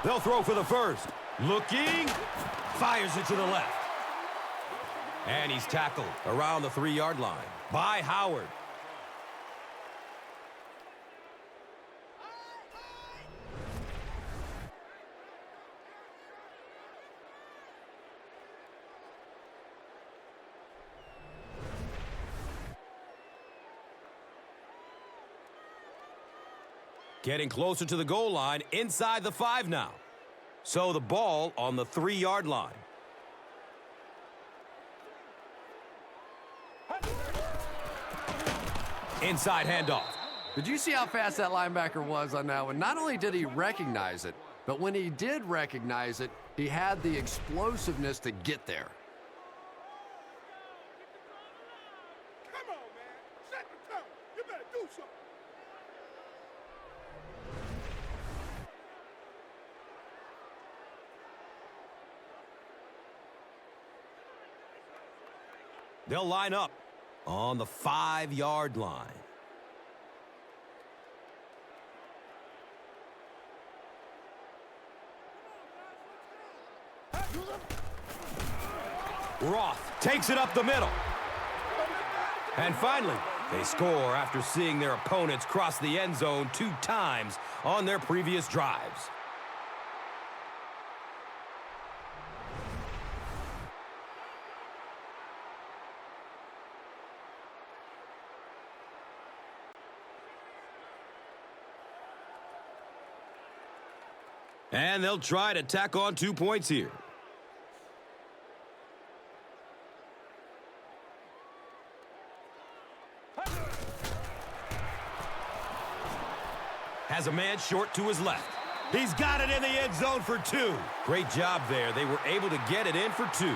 They'll throw for the first. Looking. Fires it to the left. And he's tackled around the 3-yard line by Howard. Getting closer to the goal line, inside the 5 now. So the ball on the 3-yard line. Inside handoff. Did you see how fast that linebacker was on that one? Not only did he recognize it, but when he did recognize it, he had the explosiveness to get there. Come on, man. Set the tone. You better do something. They'll line up on the 5-yard line. Roth takes it up the middle. And finally, they score after seeing their opponents cross the end zone 2 times on their previous drives. And they'll try to tack on 2 points here. Has a man short to his left. He's got it in the end zone for 2. Great job there. They were able to get it in for 2.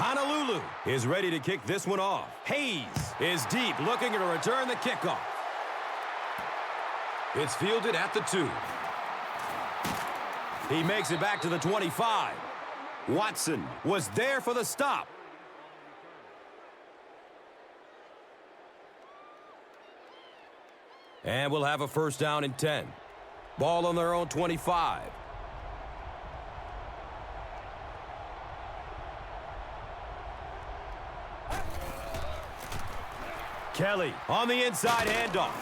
Honolulu is ready to kick this one off. Hayes is deep, looking to return the kickoff. It's fielded at the 2. He makes it back to the 25. Watson was there for the stop. And we'll have a first down and 10. Ball on their own 25. Kelly on the inside handoff.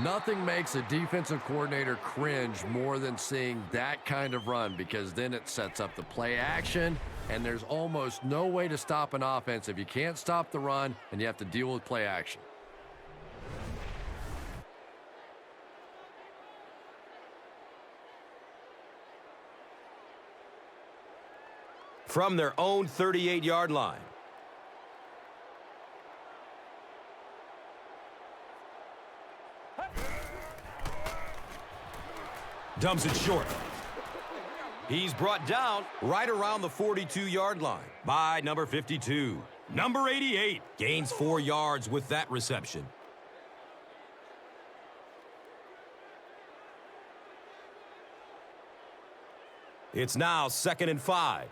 Nothing makes a defensive coordinator cringe more than seeing that kind of run, because then it sets up the play action, and there's almost no way to stop an offense if you can't stop the run and you have to deal with play action. From their own 38-yard line. Dumps it short. He's brought down right around the 42-yard line by number 52. Number 88 gains 4 yards with that reception. It's now 2nd and 5.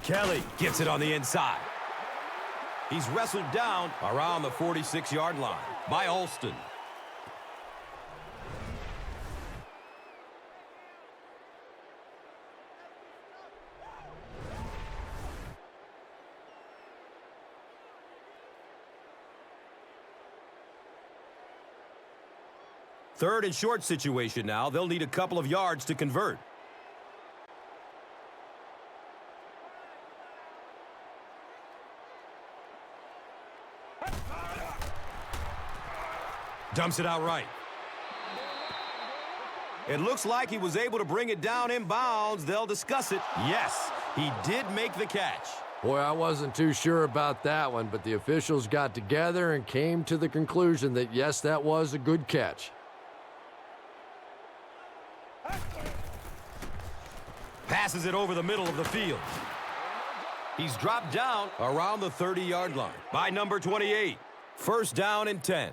Kelly gets it on the inside. He's wrestled down around the 46-yard line by Alston. Third and short situation now. They'll need a couple of yards to convert. Dumps it out right. It looks like he was able to bring it down in bounds. They'll discuss it. Yes, he did make the catch. Boy, I wasn't too sure about that one, but the officials got together and came to the conclusion that, yes, that was a good catch. Passes it over the middle of the field. He's dropped down around the 30-yard line by number 28. First down and 10.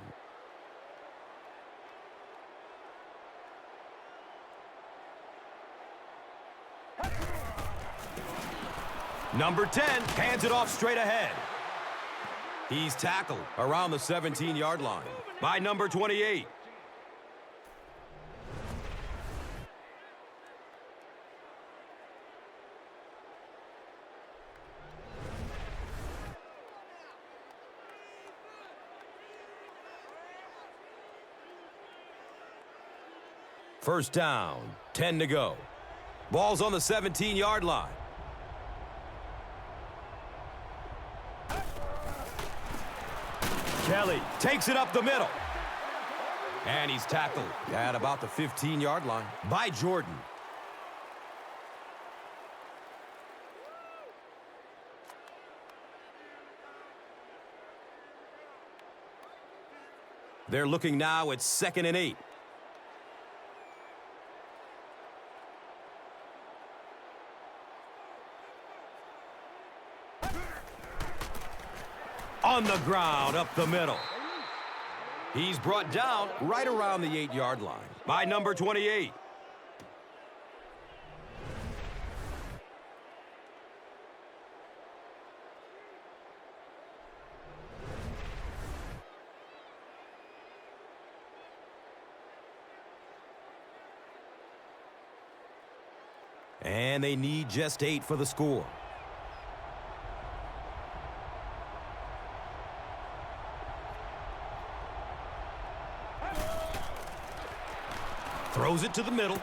Number 10 hands it off straight ahead. He's tackled around the 17-yard line by number 28. First down, 10 to go. Ball's on the 17-yard line. Kelly takes it up the middle. And he's tackled at about the 15-yard line by Jordan. They're looking now at 2nd and 8. On the ground, up the middle. He's brought down right around the 8-yard line by number 28. And they need just 8 for the score. Throws it to the middle.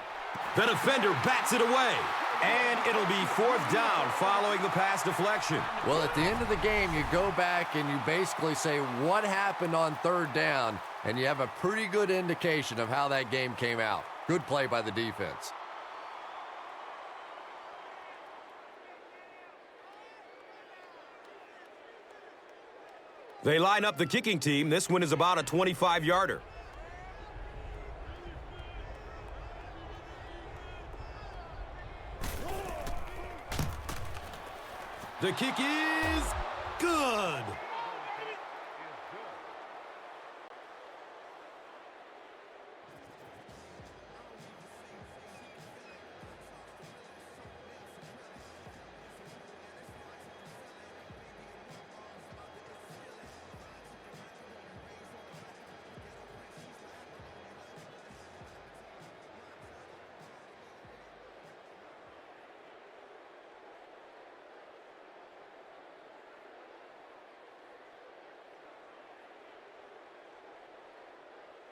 The defender bats it away. And it'll be 4th down following the pass deflection. Well, at the end of the game, you go back and you basically say what happened on 3rd down, and you have a pretty good indication of how that game came out. Good play by the defense. They line up the kicking team. This one is about a 25-yarder. The kick is good.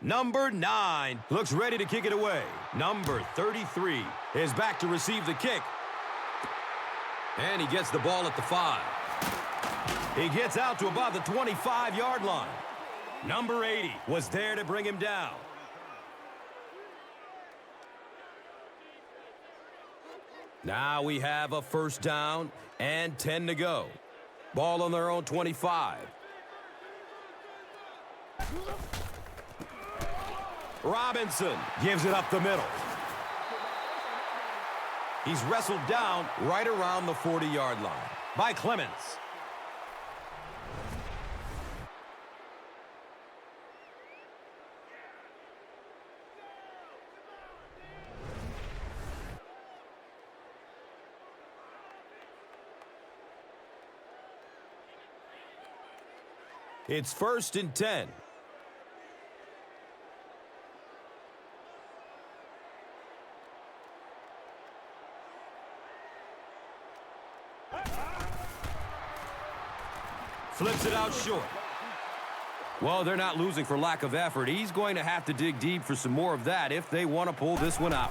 Number 9 looks ready to kick it away. Number 33 is back to receive the kick. And he gets the ball at the 5. He gets out to about the 25-yard line. Number 80 was there to bring him down. Now we have a 1st down and 10 to go. Ball on their own 25. Robinson gives it up the middle. He's wrestled down right around the 40-yard line by Clements. It's 1st and 10. Flips it out short. Well, they're not losing for lack of effort. He's going to have to dig deep for some more of that if they want to pull this one out.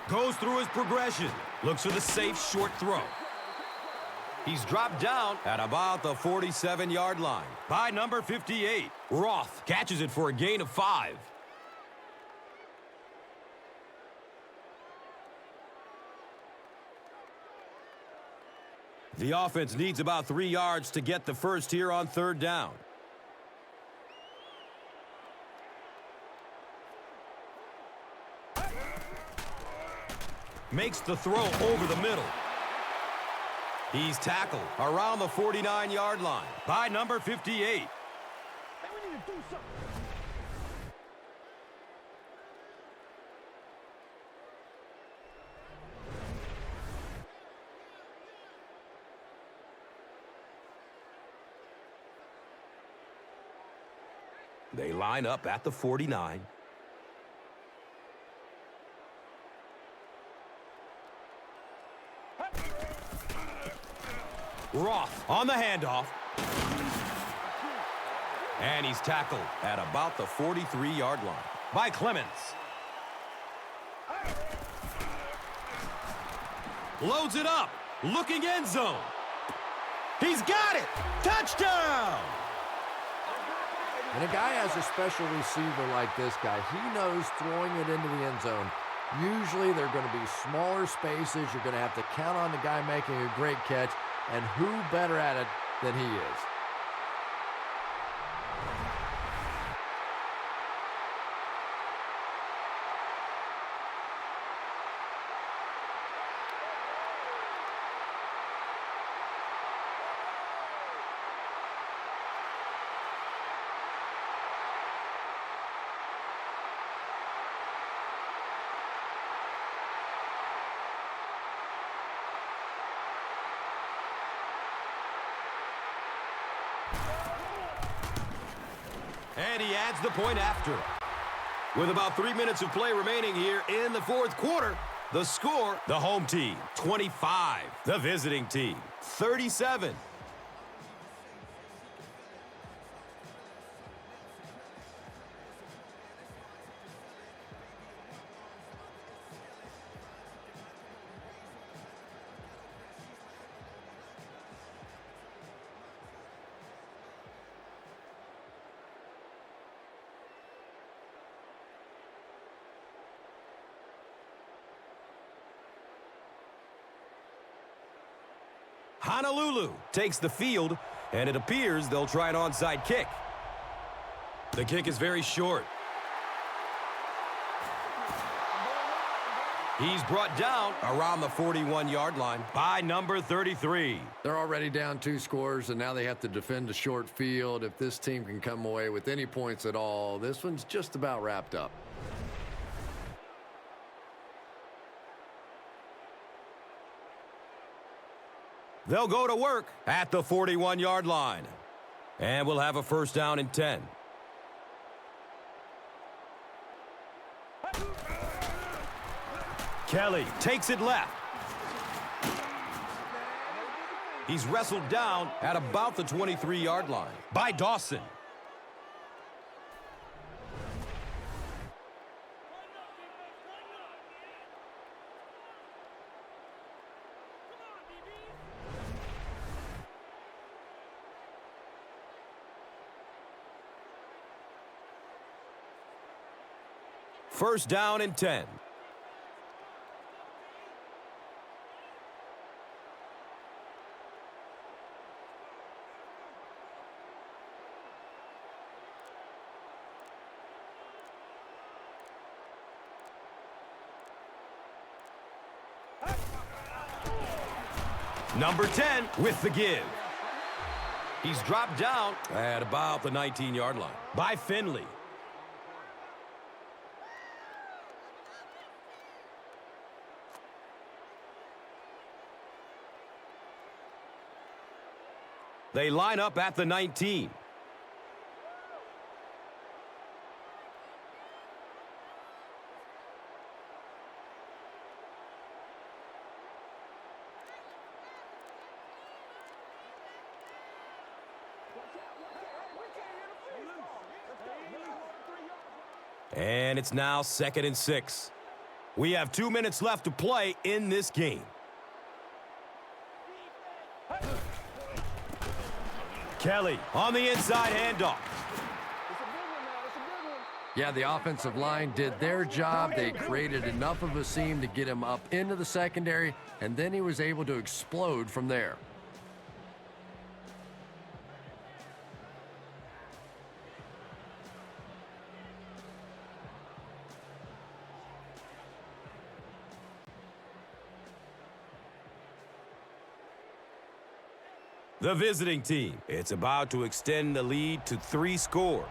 Goes through his progression. Looks for the safe short throw. He's dropped down at about the 47-yard line by number 58. Roth catches it for a gain of 5. The offense needs about 3 yards to get the first here on 3rd down. Makes the throw over the middle. He's tackled around the 49-yard line by number 58. They line up at the 49. Roth on the handoff. And he's tackled at about the 43-yard line by Clements. Loads it up. Looking end zone. He's got it. Touchdown! When a guy has a special receiver like this guy, he knows throwing it into the end zone. Usually they're going to be smaller spaces. You're going to have to count on the guy making a great catch. And who better at it than he is? And he adds the point after. With about 3 minutes of play remaining here in the fourth quarter, the score, the home team, 25. The visiting team, 37. Honolulu takes the field, and it appears they'll try an onside kick. The kick is very short. He's brought down around the 41-yard line by number 33. They're already down 2 scores, and now they have to defend a short field. If this team can come away with any points at all, this one's just about wrapped up. They'll go to work at the 41-yard line. And we'll have a first down and 10. Kelly takes it left. He's wrestled down at about the 23-yard line by Dawson. First down and 10. Number 10 with the give. He's dropped down at about the 19-yard line by Finley. They line up at the 19. And it's now 2nd and 6. We have 2 minutes left to play in this game. Kelly on the inside handoff. Yeah, the offensive line did their job. They created enough of a seam to get him up into the secondary, and then he was able to explode from there. The visiting team, it's about to extend the lead to 3 scores.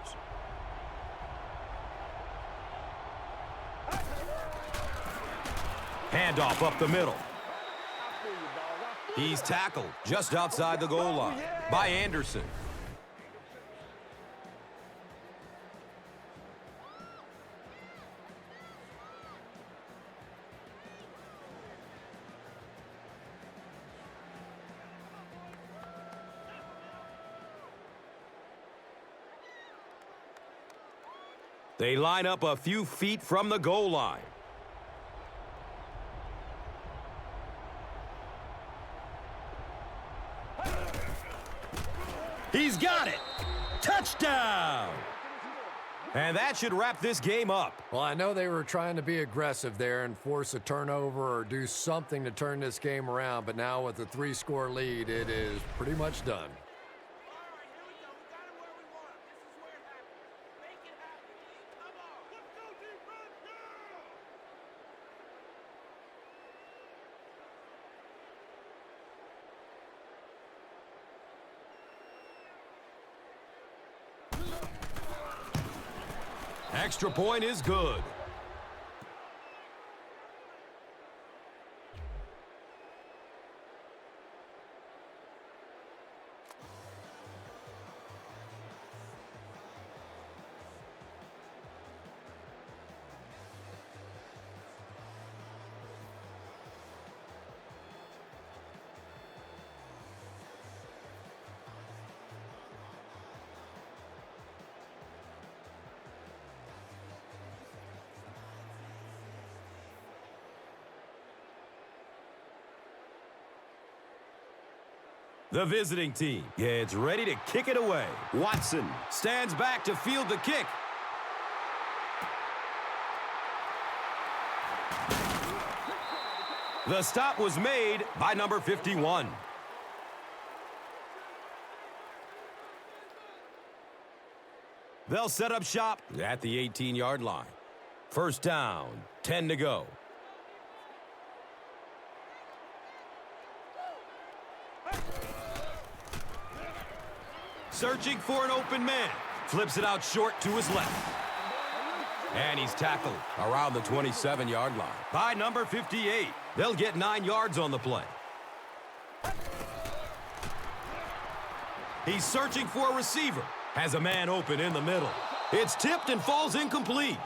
Handoff up the middle. He's tackled just outside the goal line by Anderson. They line up a few feet from the goal line. He's got it. Touchdown. And that should wrap this game up. Well, I know they were trying to be aggressive there and force a turnover or do something to turn this game around, but now with a 3-score lead, it is pretty much done. Extra point is good. The visiting team gets ready to kick it away. Watson stands back to field the kick. The stop was made by number 51. They'll set up shop at the 18-yard line. First down, 10 to go. Searching for an open man. Flips it out short to his left. And he's tackled around the 27-yard line by number 58. They'll get 9 yards on the play. He's searching for a receiver. Has a man open in the middle. It's tipped and falls incomplete.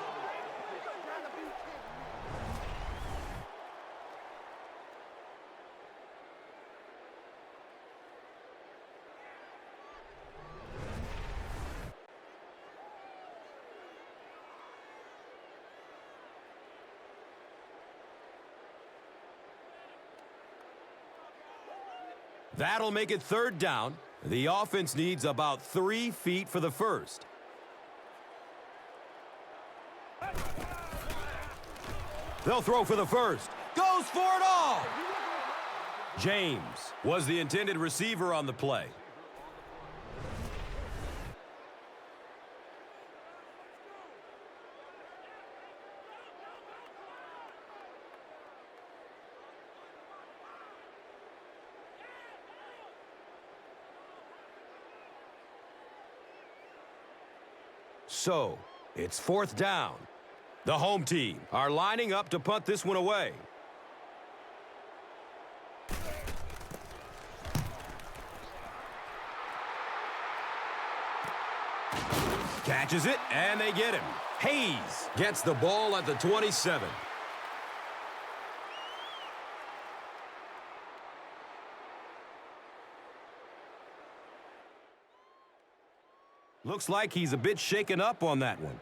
That'll make it third down. The offense needs about 3 feet for the first. They'll throw for the first. Goes for it all! James was the intended receiver on the play. So, it's fourth down. The home team are lining up to punt this one away. Catches it, and they get him. Hayes gets the ball at the 27. Looks like he's a bit shaken up on that one.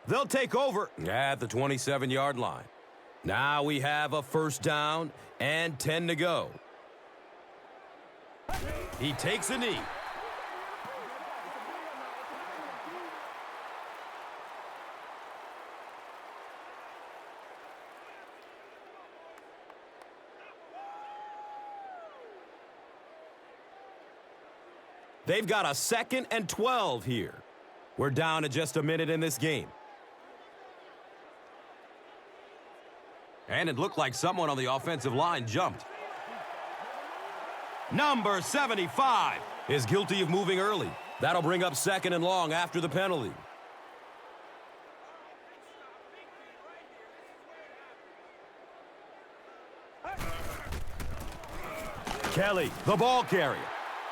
They'll take over at the 27-yard line. Now we have a first down and 10 to go. He takes a knee. They've got a 2nd and 12 here. We're down to just a minute in this game. And it looked like someone on the offensive line jumped. Number 75 is guilty of moving early. That'll bring up 2nd and long after the penalty. Kelly, the ball carrier.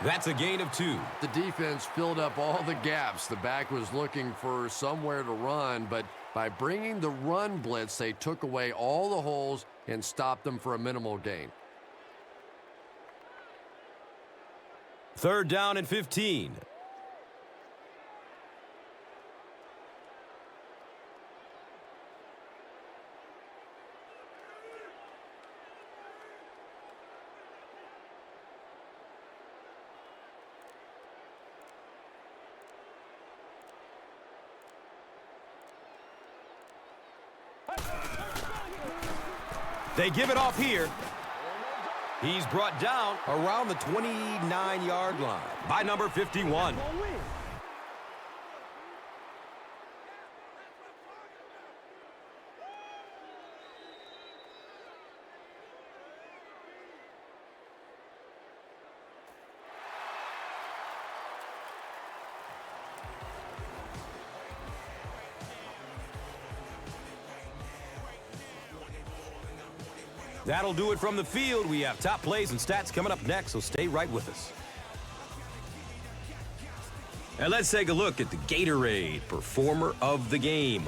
That's a gain of 2. The defense filled up all the gaps. The back was looking for somewhere to run, but by bringing the run blitz, they took away all the holes and stopped them for a minimal gain. 3rd down and 15. They give it off here. He's brought down around the 29-yard line by number 51. That'll do it from the field. We have top plays and stats coming up next, so stay right with us. And let's take a look at the Gatorade Performer of the Game.